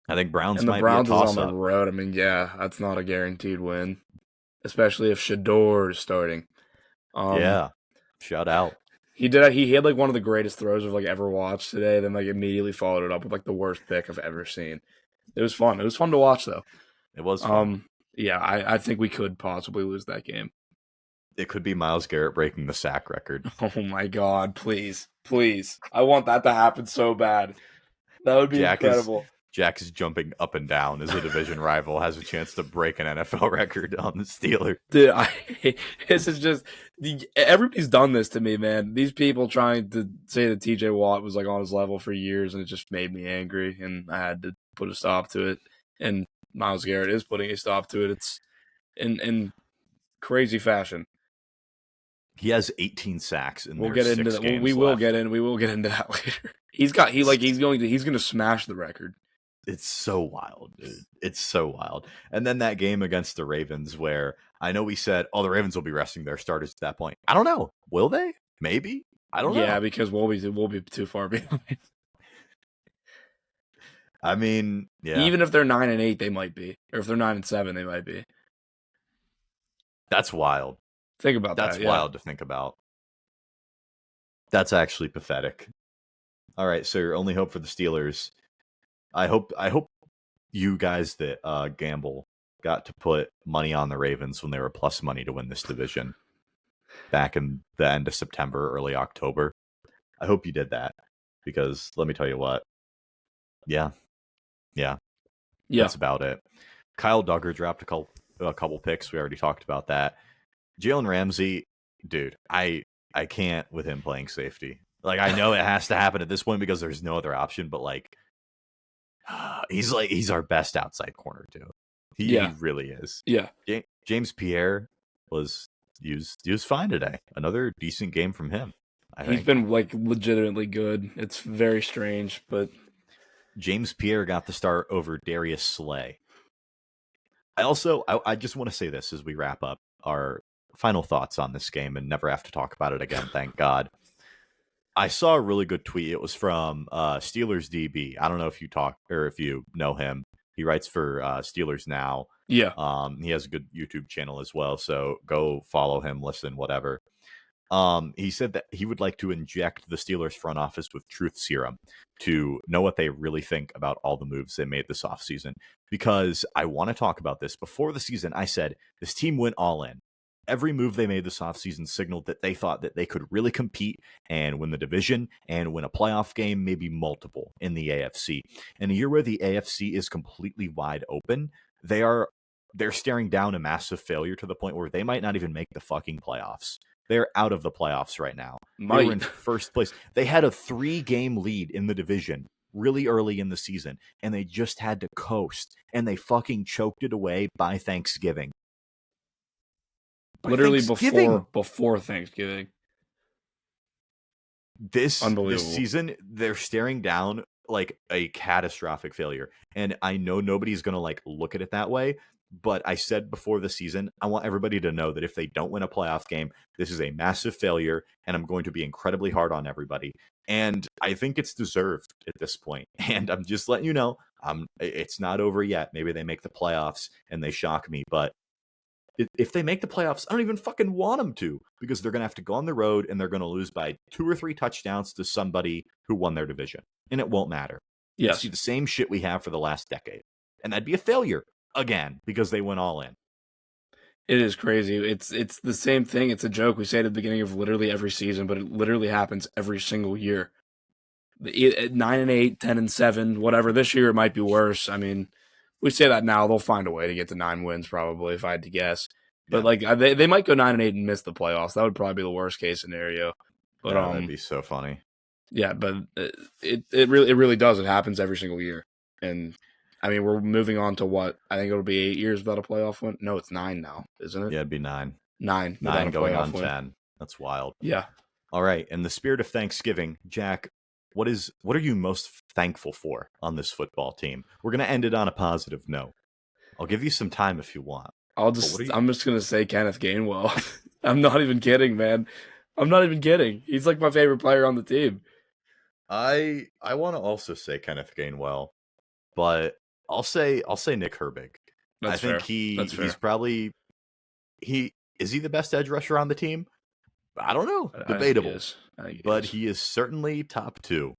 I think Browns might be a toss-up. Browns is on the road. I mean, yeah, that's not a guaranteed win, especially if Shador is starting. Yeah, shout out. He had like one of the greatest throws I've like ever watched today. Then like immediately followed it up with like the worst pick I've ever seen. It was fun. It was fun to watch though. It was fun. Yeah, I think we could possibly lose that game. It could be Myles Garrett breaking the sack record. Oh my God! Please. I want that to happen so bad. That would be incredible. Jack is jumping up and down as a division rival has a chance to break an NFL record on the Steelers. Dude, this is just everybody's done this to me, man. These people trying to say that TJ Watt was like on his level for years, and it just made me angry, and I had to put a stop to it. And Myles Garrett is putting a stop to it. It's in crazy fashion. He has 18 sacks in we'll get into that. We will get into that later. He's going to smash the record. It's so wild, dude. It's so wild. And then that game against the Ravens where I know we said, oh, the Ravens will be resting their starters at that point. I don't know. Will they? Maybe. I don't know. Yeah, because we'll be too far behind. I mean, yeah. Even if they're 9-8, they might be. Or if they're 9-7, they might be. That's wild. Think about that. That's wild to think about. That's actually pathetic. All right, so your only hope for the Steelers. I hope you guys that gamble got to put money on the Ravens when they were plus money to win this division back in the end of September, early October. I hope you did that because let me tell you what. Yeah. That's about it. Kyle Duggar dropped a couple picks. We already talked about that. Jalen Ramsey, dude, I can't with him playing safety. Like, I know it has to happen at this point because there's no other option, but like, he's our best outside corner too. He really is. Yeah. James Pierre was fine today. Another decent game from him. He's been like legitimately good. It's very strange, but James Pierre got the start over Darius Slay. I just want to say this as we wrap up our final thoughts on this game and never have to talk about it again, thank God. I saw a really good tweet. It was from Steelers DB. I don't know if you talk or if you know him. He writes for Steelers Now. Yeah. He has a good YouTube channel as well, so go follow him, listen, whatever. He said that he would like to inject the Steelers front office with truth serum to know what they really think about all the moves they made this offseason. Because I want to talk about this. Before the season, I said this team went all in. Every move they made this offseason signaled that they thought that they could really compete and win the division and win a playoff game, maybe multiple in the AFC. In a year where the AFC is completely wide open, they're staring down a massive failure to the point where they might not even make the fucking playoffs. They're out of the playoffs right now. They were in first place. They had a 3-game lead in the division really early in the season, and they just had to coast, and they fucking choked it away by Thanksgiving. Literally before Thanksgiving. This season, they're staring down like a catastrophic failure. And I know nobody's going to like look at it that way. But I said before the season, I want everybody to know that if they don't win a playoff game, this is a massive failure, and I'm going to be incredibly hard on everybody. And I think it's deserved at this point. And I'm just letting you know, it's not over yet. Maybe they make the playoffs and they shock me, but if they make the playoffs, I don't even fucking want them to, because they're going to have to go on the road and they're going to lose by 2 or 3 touchdowns to somebody who won their division. And it won't matter. Yes. You'll see the same shit we have for the last decade. And that'd be a failure again because they went all in. It is crazy. It's the same thing. It's a joke. We say it at the beginning of literally every season, but it literally happens every single year. 9-8, 10-7, whatever. This year it might be worse. I mean, we say that now. They'll find a way to get to 9 wins probably, if I had to guess. But like they might go 9-8 and miss the playoffs. That would probably be the worst case scenario. But that'd be so funny. Yeah, but it really does. It happens every single year. And I mean, we're moving on to what? I think it'll be 8 years without a playoff win. No, it's 9 now, isn't it? Yeah, it'd be 9. 9 going on win. 10. That's wild. Yeah. All right. In the spirit of Thanksgiving, Jack, what are you most thankful for on this football team? We're going to end it on a positive note. I'll give you some time if you want. I'm just going to say Kenneth Gainwell. I'm not even kidding, man. I'm not even kidding. He's like my favorite player on the team. I want to also say Kenneth Gainwell, but I'll say Nick Herbig. That's I think fair. he's probably is he the best edge rusher on the team? I don't know. Debatable. He is certainly top 2.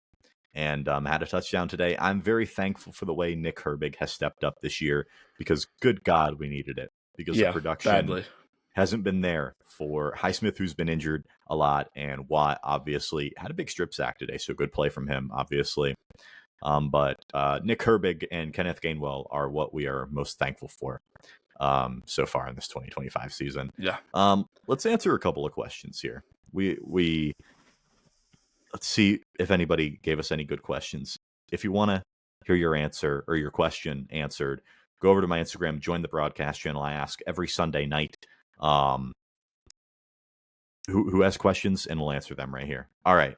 And had a touchdown today. I'm very thankful for the way Nick Herbig has stepped up this year because, good God, we needed it. Because the production hasn't been there for Highsmith, who's been injured a lot, and Watt obviously had a big strip sack today, so good play from him, obviously. But Nick Herbig and Kenneth Gainwell are what we are most thankful for so far in this 2025 season. Yeah. Let's answer a couple of questions here. Let's see if anybody gave us any good questions. If you want to hear your answer or your question answered, go over to my Instagram, join the broadcast channel. I ask every Sunday night who has questions, and we'll answer them right here. All right.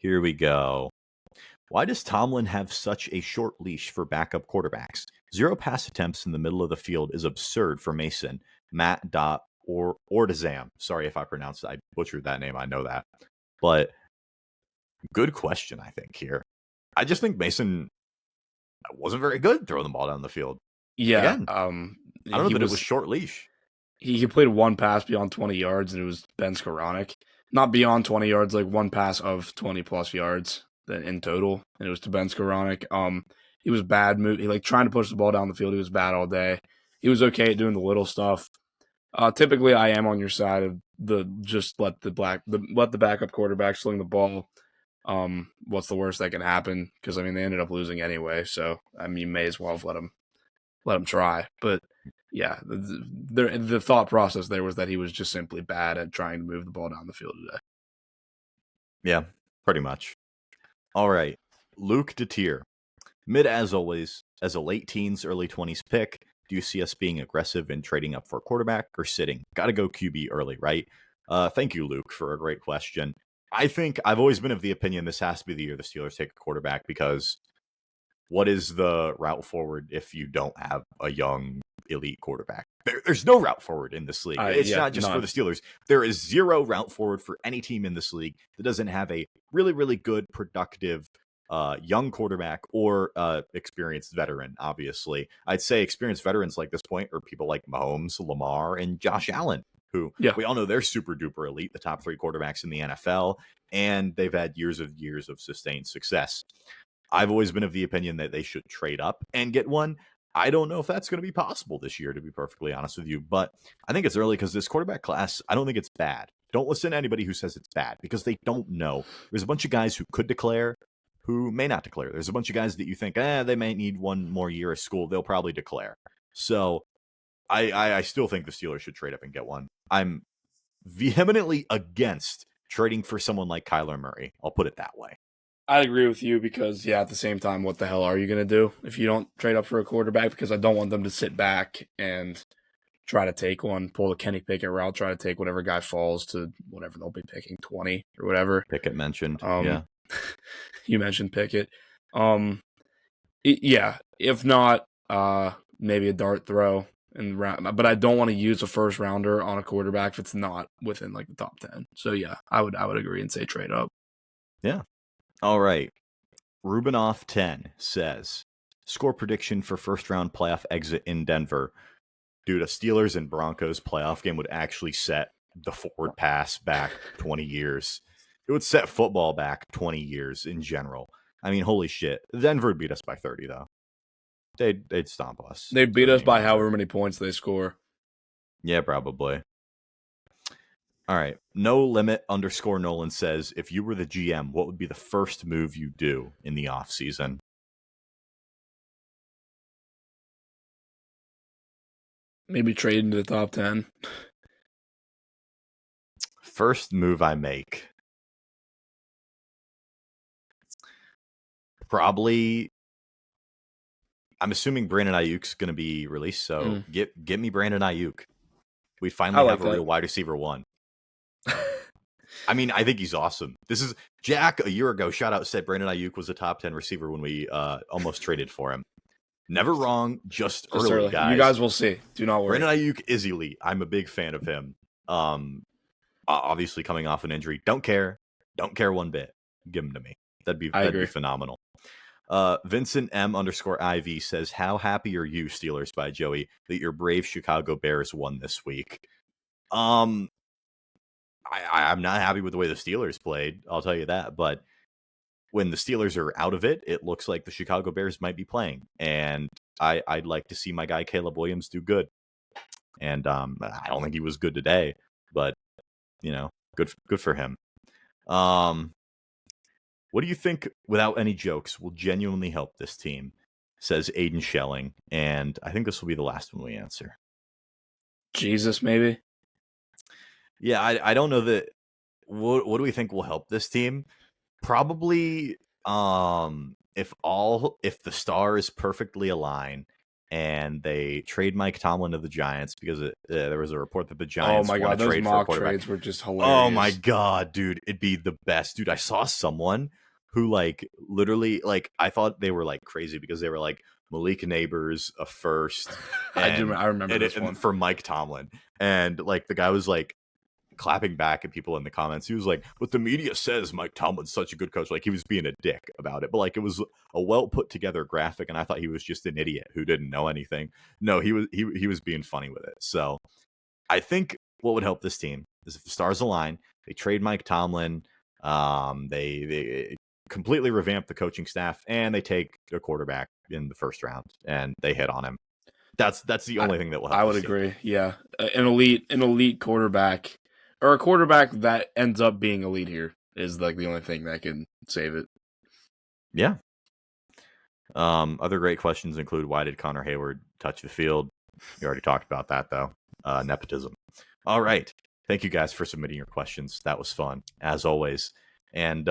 Here we go. Why does Tomlin have such a short leash for backup quarterbacks? 0 pass attempts in the middle of the field is absurd for Mason. Matt or Ordazam. Sorry if I butchered that name. I know that. But good question, I think, here. I just think Mason wasn't very good throwing the ball down the field. Yeah. Again, I don't know that it was short leash. He completed 1 pass beyond 20 yards, and it was Ben Skoranek. Not beyond 20 yards, like 1 pass of 20-plus yards in total, and it was to Ben Skoranek. He was bad. He trying to push the ball down the field. He was bad all day. He was okay at doing the little stuff. Typically, I am on your side of just let the backup quarterback sling the ball. What's the worst that can happen? Because I mean, they ended up losing anyway, so I mean, you may as well have let him try. But yeah, the thought process there was that he was just simply bad at trying to move the ball down the field today. Yeah, pretty much. All right, Luke Detier. Mid as always, as a late teens, early 20s pick, do you see us being aggressive in trading up for a quarterback or sitting? Got to go QB early, right? Thank you, Luke, for a great question. I think I've always been of the opinion this has to be the year the Steelers take a quarterback, because what is the route forward if you don't have a young elite quarterback? There's no route forward in this league. It's not just for the Steelers. There is zero route forward for any team in this league that doesn't have a really, really good, productive young quarterback or experienced veteran. Obviously, I'd say experienced veterans like this point are people like Mahomes, Lamar, and Josh Allen, who we all know they're super duper elite, the top 3 quarterbacks in the NFL, and they've had years of sustained success. I've always been of the opinion that they should trade up and get one. I don't know if that's going to be possible this year, to be perfectly honest with you, but I think it's early because this quarterback class, I don't think it's bad. Don't listen to anybody who says it's bad, because they don't know. There's a bunch of guys who could declare, who may not declare. There's a bunch of guys that you think, they may need one more year of school. They'll probably declare. So I still think the Steelers should trade up and get one. I'm vehemently against trading for someone like Kyler Murray. I'll put it that way. I agree with you because, at the same time, what the hell are you going to do if you don't trade up for a quarterback? Because I don't want them to sit back and try to take one, pull the Kenny Pickett route, try to take whatever guy falls to whatever they'll be picking, 20 or whatever. Pickett mentioned, yeah. You mentioned Pickett. If not, maybe a dart throw in the round. But I don't want to use a first rounder on a quarterback if it's not within like the top 10. So I would agree and say trade up. Yeah. All right. Rubinoff 10 says, score prediction for first round playoff exit in Denver. Dude, a Steelers and Broncos playoff game would actually set the forward pass back 20 years. It would set football back 20 years in general. I mean, holy shit. Denver would beat us by 30, though. They'd stomp us. They'd beat us by however many points they score. Yeah, probably. All right. No limit _ Nolan says, if you were the GM, what would be the first move you do in the offseason? Maybe trade into the top 10. First move I make. Probably, I'm assuming Brandon Ayuk's going to be released, so get me Brandon Ayuk. We finally have a real wide receiver 1. I mean, I think he's awesome. This is Jack a year ago. Shout out said Brandon Ayuk was a top 10 receiver when we almost traded for him. Never wrong, just early, guys. You guys will see. Do not worry. Brandon Ayuk is elite. I'm a big fan of him. Obviously coming off an injury. Don't care one bit. Give him to me. That'd be phenomenal. Vincent M _ IV says, how happy are you, Steelers by Joey, that your brave Chicago Bears won this week? I'm not happy with the way the Steelers played, I'll tell you that. But when the Steelers are out of it, it looks like the Chicago Bears might be playing. And I'd like to see my guy Caleb Williams do good. And I don't think he was good today, but good for him. What do you think, without any jokes, will genuinely help this team? Says Aiden Schelling. And I think this will be the last one we answer. Jesus, maybe? Yeah, I don't know that. What do we think will help this team? Probably if the stars perfectly align and they trade Mike Tomlin to the Giants, because there was a report that the Giants want to trade for a quarterback. Those mock trades were just hilarious. Oh my god, dude, it'd be the best. Dude, I saw someone who literally I thought they were crazy because they were Malik Neighbors a first. I remember this one for Mike Tomlin, and the guy was clapping back at people in the comments. He was like, but the media says Mike Tomlin's such a good coach. He was being a dick about it, but it was a well put together graphic, and I thought he was just an idiot who didn't know anything. No, he was being funny with it. So I think what would help this team is if the stars align, they trade Mike Tomlin, they completely revamp the coaching staff, and they take a quarterback in the first round and they hit on him. That's the only thing that will help. I would agree. Yeah. An elite quarterback, or a quarterback that ends up being elite here, is the only thing that can save it. Yeah. Other great questions include, why did Connor Hayward touch the field? You already talked about that, though. Nepotism. All right. Thank you guys for submitting your questions. That was fun, as always. And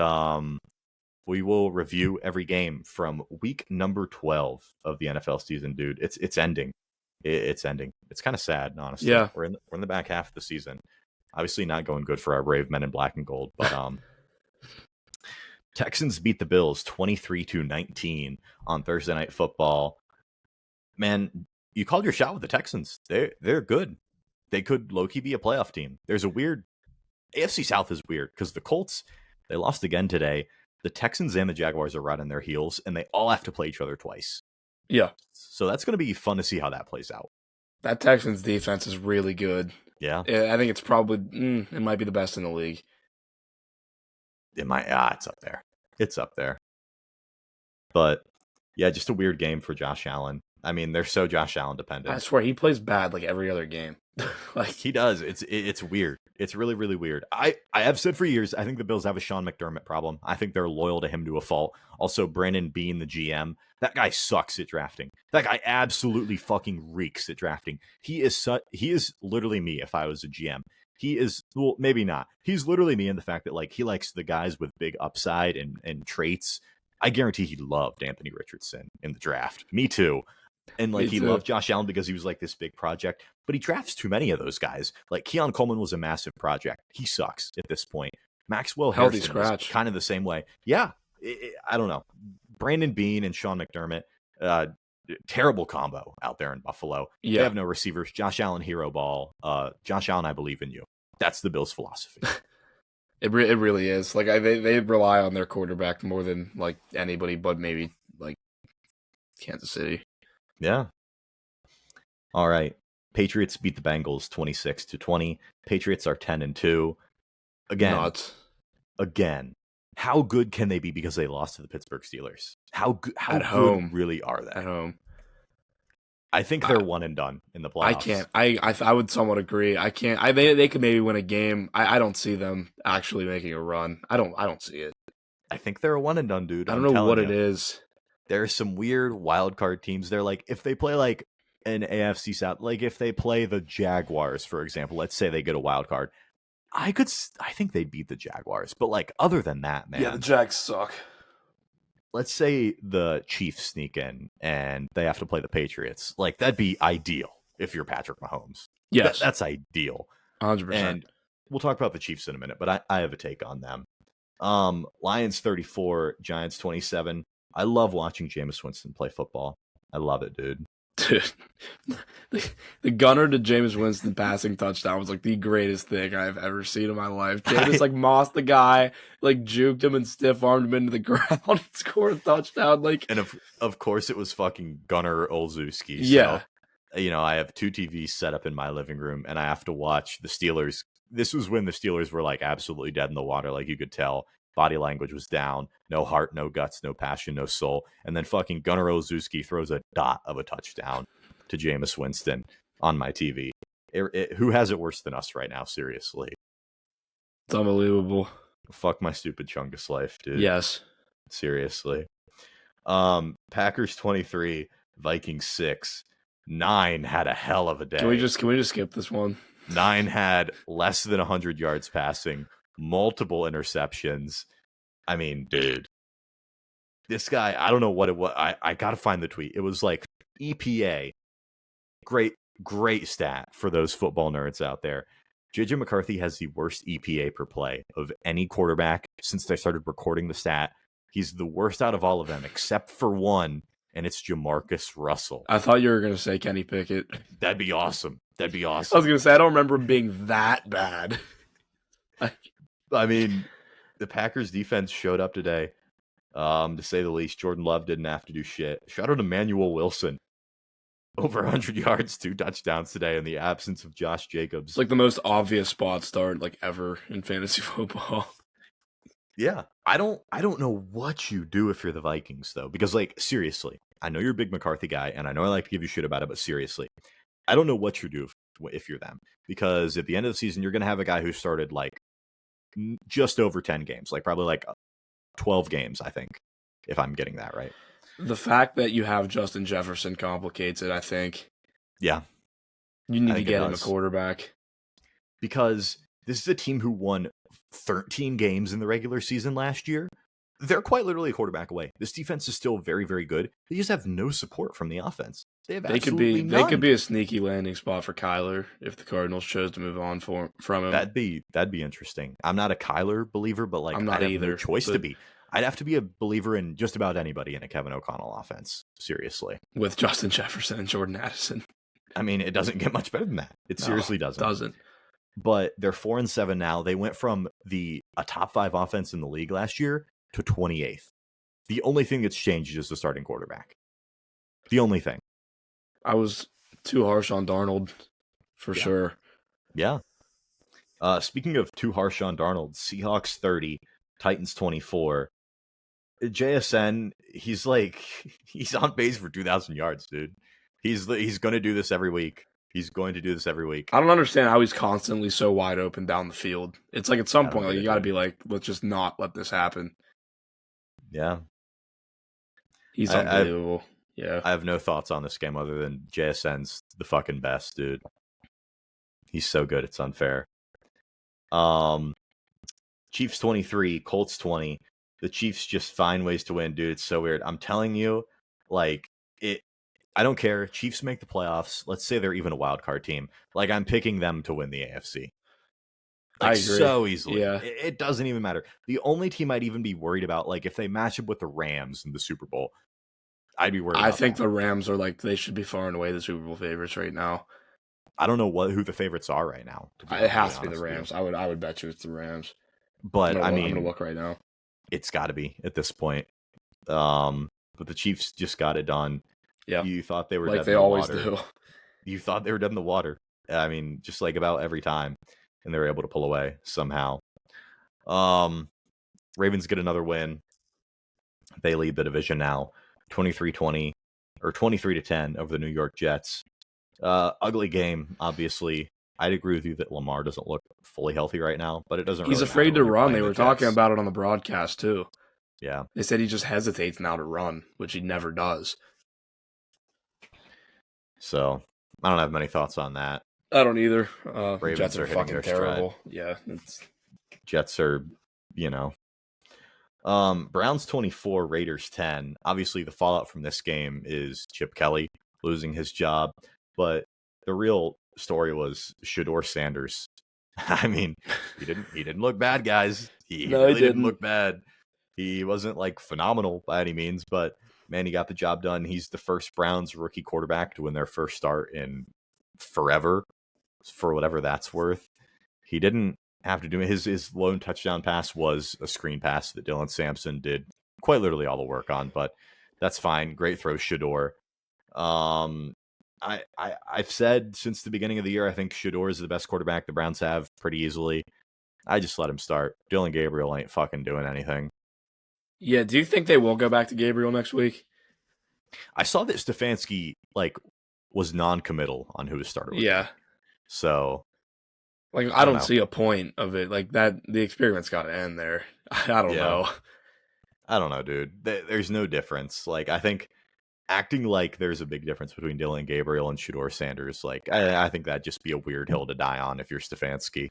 We will review every game from week number 12 of the NFL season, dude. It's ending. It's ending. It's kind of sad, honestly. Yeah. We're in the back half of the season. Obviously not going good for our brave men in black and gold, but Texans beat the Bills 23-19 on Thursday Night Football. Man, you called your shot with the Texans. They're good. They could low-key be a playoff team. There's a weird AFC South is weird because the Colts, they lost again today. The Texans and the Jaguars are right on their heels, and they all have to play each other twice. Yeah. So that's going to be fun to see how that plays out. That Texans defense is really good. Yeah. I think it's probably, it might be the best in the league. It's up there. It's up there. But, yeah, just a weird game for Josh Allen. I mean, they're so Josh Allen dependent. I swear, he plays bad like every other game. Like he does. It's weird. It's really, really weird. I have said for years, I think the Bills have a Sean McDermott problem. I think they're loyal to him to a fault. Also, Brandon Beane, the GM, that guy sucks at drafting. That guy absolutely fucking reeks at drafting. He is literally me if I was a GM. He is, well, maybe not. He's literally me in the fact that like he likes the guys with big upside and traits. I guarantee he loved Anthony Richardson in the draft. Me too. And like he loved Josh Allen because he was like this big project, but he drafts too many of those guys. Like Keon Coleman was a massive project. He sucks at this point. Maxwell Harrison was kind of the same way. Yeah, I don't know. Brandon Beane and Sean McDermott, terrible combo out there in Buffalo. Yeah. They have no receivers. Josh Allen, hero ball. Josh Allen, I believe in you. That's the Bills' philosophy. It really is. Like they rely on their quarterback more than like anybody, but maybe like Kansas City. Yeah. All right. Patriots beat the Bengals 26-20. Patriots are 10-2. Again. How good can they be because they lost to the Pittsburgh Steelers? How good really are they? At home. I think they're one and done in the playoffs. I can't. I would somewhat agree. I can't. They could maybe win a game. I don't see them actually making a run. I don't see it. I think they're a one and done, dude. I don't know what it is. There are some weird wild card teams. They're like, if they play like an AFC South, like if they play the Jaguars, for example, let's say they get a wild card, I think they'd beat the Jaguars. But like other than that, man. Yeah, the Jags suck. Let's say the Chiefs sneak in and they have to play the Patriots. Like that'd be ideal if you're Patrick Mahomes. Yes. That's ideal. 100%. And we'll talk about the Chiefs in a minute, but I have a take on them. Lions 34, Giants 27. I love watching Jameis Winston play football. I love it, dude. Dude, the gunner to Jameis Winston passing touchdown was like the greatest thing I've ever seen in my life. Jameis like mossed the guy, like juked him and stiff armed him into the ground and scored a touchdown. Like, and of course it was fucking Gunnar Olszewski. Yeah. So, you know, I have two TVs set up in my living room, and I have to watch the Steelers. This was when the Steelers were like absolutely dead in the water, like you could tell. Body language was down. No heart, no guts, no passion, no soul. And then fucking Gunnar Olszewski throws a dot of a touchdown to Jameis Winston on my TV. Who has it worse than us right now? Seriously. It's unbelievable. Fuck my stupid Chungus life, dude. Yes. Seriously. Packers 23, Vikings 6. 9 had a hell of a day. Can we just skip this one? 9 had less than 100 yards passing. Multiple interceptions. I mean, dude, this guy, I don't know what it was. I got to find the tweet. It was like EPA. Great stat for those football nerds out there. JJ McCarthy has the worst EPA per play of any quarterback since they started recording the stat. He's the worst out of all of them except for one, and it's Jamarcus Russell. I thought you were going to say Kenny Pickett. That'd be awesome. I was going to say, I don't remember him being that bad. I mean, the Packers defense showed up today, to say the least. Jordan Love didn't have to do shit. Shout out to Emmanuel Wilson. Over 100 yards, 2 touchdowns today in the absence of Josh Jacobs. It's like the most obvious spot start like ever in fantasy football. Yeah. I don't know what you do if you're the Vikings, though. Because, like, seriously, I know you're a big McCarthy guy, and I know I like to give you shit about it, but seriously, I don't know what you do if you're them. Because at the end of the season, you're going to have a guy who started, like, just over 10 games, like probably like 12 games, I think, if I'm getting that right. The fact that you have Justin Jefferson complicates it, I think. Yeah. You need to get him a quarterback. Because this is a team who won 13 games in the regular season last year. They're quite literally a quarterback away. This defense is still very, very good. They just have no support from the offense. They have absolutely none. They could be a sneaky landing spot for Kyler if the Cardinals chose to move on from him. That'd be interesting. I'm not a Kyler believer, but like I'm not I'd either. have no choice to be. I'd have to be a believer in just about anybody in a Kevin O'Connell offense. Seriously, with Justin Jefferson and Jordan Addison. I mean, it doesn't get much better than that. It seriously doesn't. Doesn't. But they're 4-7 now. They went from a top 5 offense in the league last year to 28th. The only thing that's changed is the starting quarterback. The only thing. I was too harsh on Darnold, for sure. Yeah. Speaking of too harsh on Darnold, Seahawks 30, Titans 24. JSN, he's on pace for 2,000 yards, dude. He's going to do this every week. He's going to do this every week. I don't understand how he's constantly so wide open down the field. It's like at some point, you got to be like, let's just not let this happen. Yeah. He's unbelievable. Yeah. I have no thoughts on this game other than JSN's the fucking best, dude. He's so good, it's unfair. Chiefs 23, Colts 20. The Chiefs just find ways to win, dude. It's so weird. I'm telling you, I don't care. Chiefs make the playoffs. Let's say they're even a wild card team. Like, I'm picking them to win the AFC. I agree. So easily. Yeah. It doesn't even matter. The only team I'd even be worried about, like, if they match up with the Rams in the Super Bowl, I'd be worried about I think the Rams are they should be far and away the Super Bowl favorites right now. I don't know who the favorites are right now. It has to be the Rams. I would bet you it's the Rams. But I'm gonna look right now. It's got to be at this point. But the Chiefs just got it done. Yeah, you thought they were like dead they in the always water. do. You thought they were dead in the water. I mean, just like about every time, and they were able to pull away somehow. Ravens get another win. They lead the division now, 23-20 or 23-10 over the New York Jets. Ugly game, obviously. I'd agree with you that Lamar doesn't look fully healthy right now, but it doesn't. He's really afraid to run. They were talking Jets. about it on the broadcast too. Yeah, they said he just hesitates now to run, which he never does. So I don't have many thoughts on that. I don't either. Ravens Jets are fucking terrible. Yeah, Jets are, Browns 24, Raiders 10. Obviously, the fallout from this game is Chip Kelly losing his job, but the real story was Shedeur Sanders. I mean, he didn't look bad, guys. He really didn't look bad. He wasn't phenomenal by any means, but man, he got the job done. He's the first Browns rookie quarterback to win their first start in forever, for whatever that's worth. He didn't have to do it. His lone touchdown pass was a screen pass that Dylan Sampson did quite literally all the work on, but that's fine. Great throw, Shedeur. I've said since the beginning of the year, I think Shedeur is the best quarterback the Browns have pretty easily. I just let him start. Dylan Gabriel ain't fucking doing anything. Yeah, do you think they will go back to Gabriel next week? I saw that Stefanski was non-committal on who his starter was. Yeah. So I don't see a point of it. That the experiment's got to end there. I don't know. I don't know, dude. There's no difference. I think acting like there's a big difference between Dylan Gabriel and Shedeur Sanders, I think that'd just be a weird hill to die on if you're Stefanski.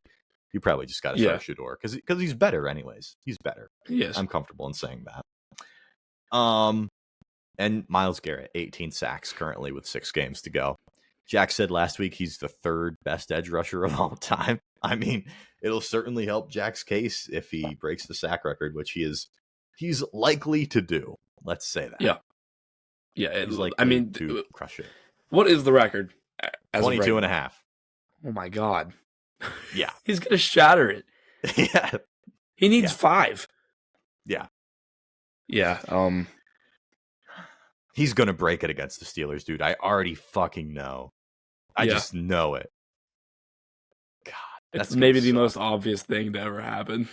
You probably just got to start Shedeur because he's better anyways. He's better. He is. I'm comfortable in saying that. And Myles Garrett, 18 sacks currently with 6 games to go. Jack said last week he's the 3rd best edge rusher of all time. I mean, it'll certainly help Jack's case if he breaks the sack record, which he's likely to do. Let's say that. Yeah. Yeah. To crush it. What is the record? 22 and a half. Oh my God. Yeah. He's going to shatter it. Yeah. He needs 5. Yeah. Yeah. He's going to break it against the Steelers, dude. I already fucking know. I just know it. God. It's maybe the most obvious thing to ever happen.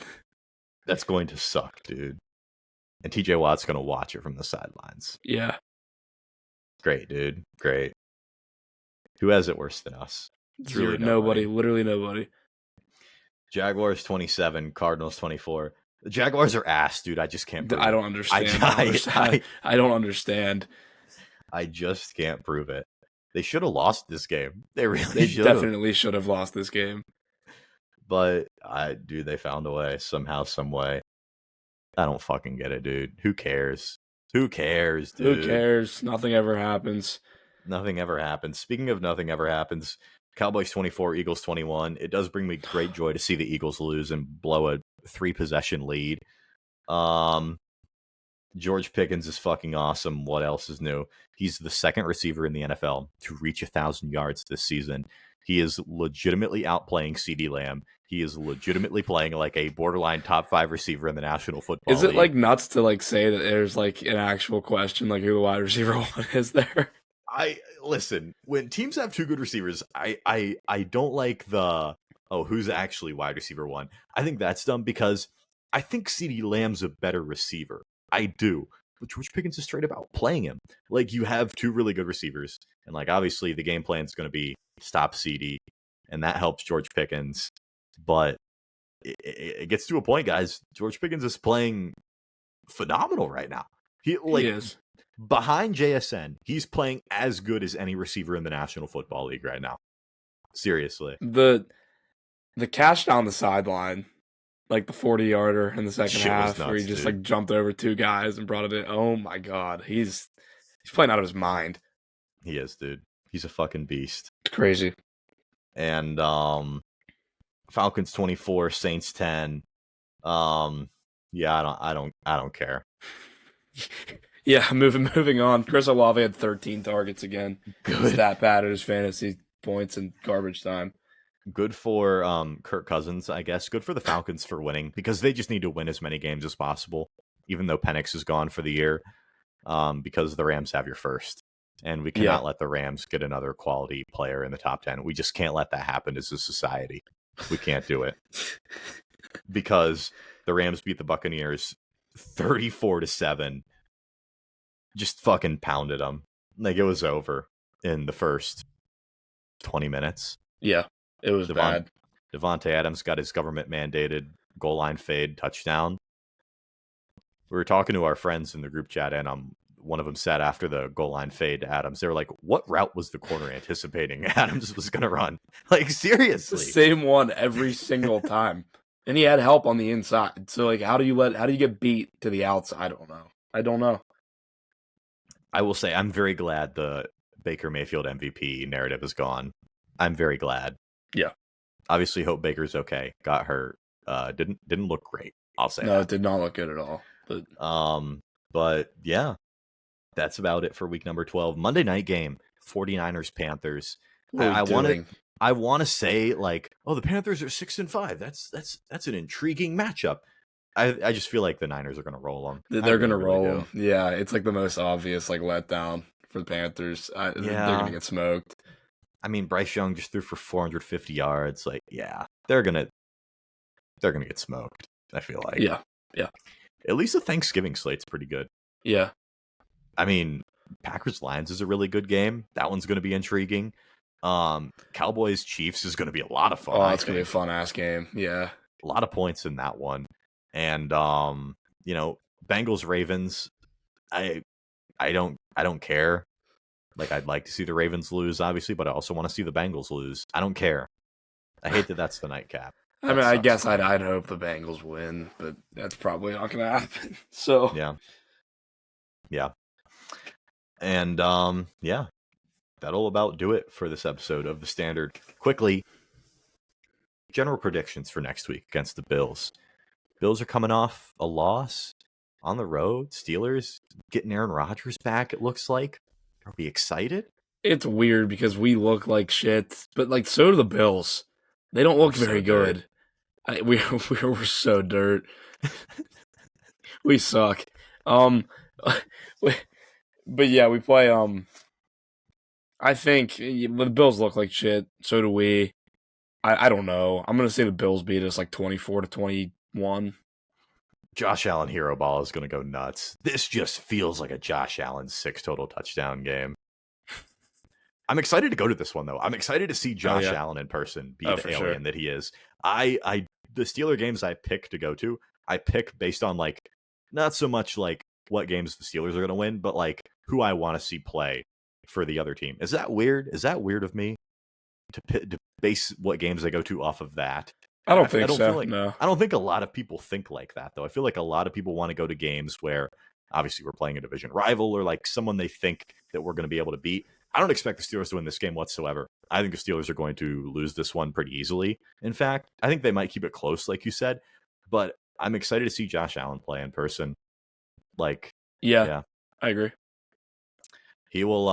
That's going to suck, dude. And TJ Watt's going to watch it from the sidelines. Yeah. Great, dude. Great. Who has it worse than us? It's really nobody. Literally nobody. Jaguars 27, Cardinals 24. The Jaguars are ass, dude. I just can't prove I don't understand. I don't understand. I just can't prove it. They should have lost this game. They should. Definitely should have lost this game. But they found a way somehow, some way. I don't fucking get it, dude. Who cares? Who cares, dude? Who cares? Nothing ever happens. Nothing ever happens. Speaking of nothing ever happens, Cowboys 24, Eagles 21. It does bring me great joy to see the Eagles lose and blow a 3-possession lead. George Pickens is fucking awesome. What else is new? He's the second receiver in the NFL to reach 1,000 yards this season. He is legitimately outplaying CeeDee Lamb. He is legitimately playing like a borderline top 5 receiver in the National Football League. Is it like nuts to like say that there's like an actual question like who the wide receiver one is there? I listen, when teams have 2 good receivers, I don't like the who's actually wide receiver 1. I think that's dumb because I think CeeDee Lamb's a better receiver. I do. But George Pickens is straight about playing him. Like, you have 2 really good receivers. And, like, obviously the game plan is going to be stop CeeDee. And that helps George Pickens. But it gets to a point, guys. George Pickens is playing phenomenal right now. He is. Behind JSN, he's playing as good as any receiver in the National Football League right now. Seriously. The catch down the sideline, like the 40-yarder in the second half, nuts, where he just like jumped over 2 guys and brought it in. Oh my god, he's playing out of his mind. He is, dude. He's a fucking beast. It's crazy. And Falcons 24, Saints 10. Yeah, I don't care. Yeah, moving on. Chris Olave had 13 targets again. Good. Stat pad at his fantasy points in garbage time. Good for Kirk Cousins, I guess. Good for the Falcons for winning because they just need to win as many games as possible, even though Penix is gone for the year, because the Rams have your first. And we cannot let the Rams get another quality player in the top 10. We just can't let that happen as a society. We can't do it. Because the Rams beat the Buccaneers 34-7. Just fucking pounded them. Like, it was over in the first 20 minutes. Yeah, it was bad. Devontae Adams got his government-mandated goal line fade touchdown. We were talking to our friends in the group chat, and one of them said after the goal line fade to Adams, they were like, what route was the corner anticipating Adams was going to run? Like, seriously. The same one every single time. And he had help on the inside. So, like, how do you get beat to the outside? I don't know. I will say I'm very glad the Baker Mayfield MVP narrative is gone. I'm very glad. Yeah. Obviously, hope Baker's okay. Got hurt. Didn't look great. I'll say. No, it did not look good at all. But yeah, that's about it for week number 12. Monday night game, 49ers Panthers. I want to say like, oh, the Panthers are 6-5. That's an intriguing matchup. I just feel like the Niners are going to roll them. They're going to roll them. Yeah, it's like the most obvious like letdown for the Panthers. They're going to get smoked. I mean, Bryce Young just threw for 450 yards. Like, yeah, they're gonna get smoked. I feel like. Yeah. At least the Thanksgiving slate's pretty good. Yeah. I mean, Packers Lions is a really good game. That one's going to be intriguing. Cowboys Chiefs is going to be a lot of fun. Oh, it's going to be a fun ass game. Yeah. A lot of points in that one. And Bengals Ravens, I don't care. Like, I'd like to see the Ravens lose, obviously, but I also want to see the Bengals lose. I don't care. I hate that that's the nightcap. I mean, I guess I'd hope the Bengals win, but that's probably not going to happen. So yeah. And that'll about do it for this episode of The Standard. Quickly, general predictions for next week against the Bills. Bills are coming off a loss on the road. Steelers getting Aaron Rodgers back, it looks like. Are we excited? It's weird because we look like shit, but like so do the Bills. They don't look very good. We're so dirt. We suck. But yeah, we play. I think the Bills look like shit. So do we. I don't know. I'm gonna say the Bills beat us like 24-21. Josh Allen hero ball is gonna go nuts. This just feels like a Josh Allen 6 total touchdown game. I'm excited to go to this one though. I'm excited to see Josh Allen in person be the alien that he is. The Steeler games I pick to go to, I pick based on like not so much like what games the Steelers are going to win, but like who I want to see play for the other team. Is that weird? Is that weird of me to base what games I go to off of that? I don't think feel so. like No. I don't think a lot of people think like that though. I feel like a lot of people want to go to games where obviously we're playing a division rival or like someone they think that we're going to be able to beat. I don't expect the Steelers to win this game whatsoever. I think the Steelers are going to lose this one pretty easily. In fact, I think they might keep it close, like you said. But I'm excited to see Josh Allen play in person. Like, yeah, I agree. He will.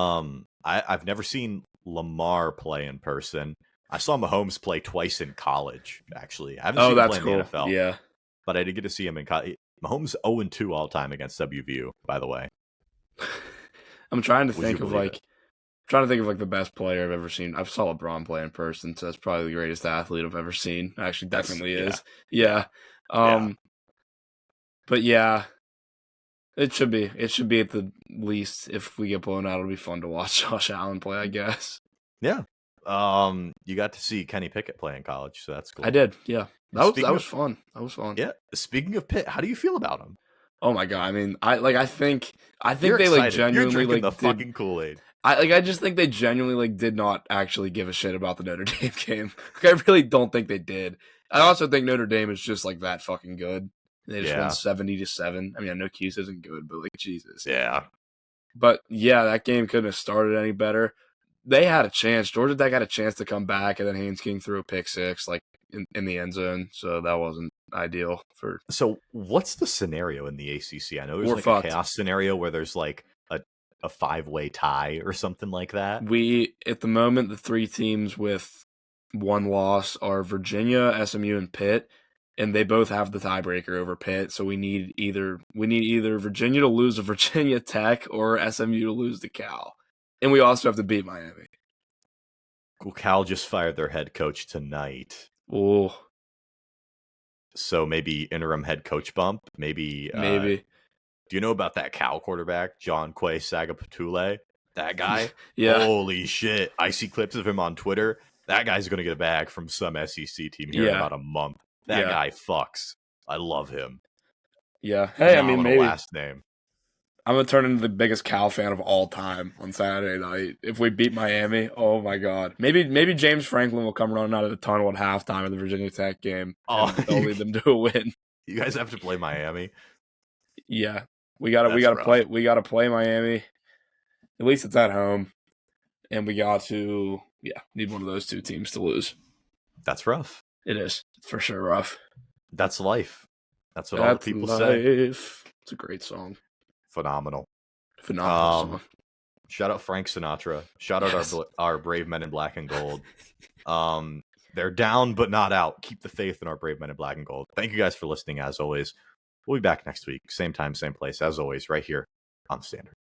I've never seen Lamar play in person. I saw Mahomes play twice in college. Actually, I haven't seen him play in the NFL. Yeah, but I did get to see him in college. Mahomes 0-2 all time against WVU. By the way, I'm trying to think of like the best player I've ever seen. I've saw LeBron play in person, so that's probably the greatest athlete I've ever seen. Actually, definitely is. Yeah. But yeah, it should be. It should be at the least. If we get blown out, it'll be fun to watch Josh Allen play, I guess. Yeah. You got to see Kenny Pickett play in college, so that's cool. I did. Yeah. That was fun. That was fun. Yeah. Speaking of Pitt, how do you feel about him? Oh my god! I mean, I think You're they excited. like genuinely You're drinking like the fucking Kool-Aid. I just think they genuinely like did not actually give a shit about the Notre Dame game. Like, I really don't think they did. I also think Notre Dame is just like that fucking good. They just won 70-7. I mean, I know Cuse isn't good, but like Jesus. Yeah. But yeah, that game couldn't have started any better. They had a chance. Georgia Tech had a chance to come back, and then Haynes King threw a pick six like in the end zone. So that wasn't ideal for. So what's the scenario in the ACC? I know there's like fucked. a chaos scenario where there's like a 5-way tie or something like that. We at the moment the three teams with one loss are Virginia, SMU, and Pitt, and they both have the tiebreaker over Pitt. So we need either Virginia to lose to Virginia Tech or SMU to lose to Cal, and we also have to beat Miami. Well, Cal just fired their head coach tonight. Oh, so maybe interim head coach bump. Maybe. Do you know about that Cal quarterback, John Quay Sagapatule? That guy? Yeah. Holy shit. I see clips of him on Twitter. That guy's going to get a bag from some SEC team here in about a month. That guy fucks. I love him. Yeah. Hey, I mean, maybe. Last name. I'm going to turn into the biggest Cal fan of all time on Saturday night. If we beat Miami, oh my God. Maybe James Franklin will come running out of the tunnel at halftime of the Virginia Tech game. Oh, they'll lead them to a win. You guys have to play Miami. Yeah. We gotta play Miami. At least it's at home. And we got to need one of those two teams to lose. That's rough. It is. For sure rough. That's life. That's what all the people say. It's a great song. Phenomenal song. Shout out Frank Sinatra. Shout out our brave men in black and gold. They're down but not out. Keep the faith in our brave men in black and gold. Thank you guys for listening as always. We'll be back next week. Same time, same place, as always, right here on The Standard.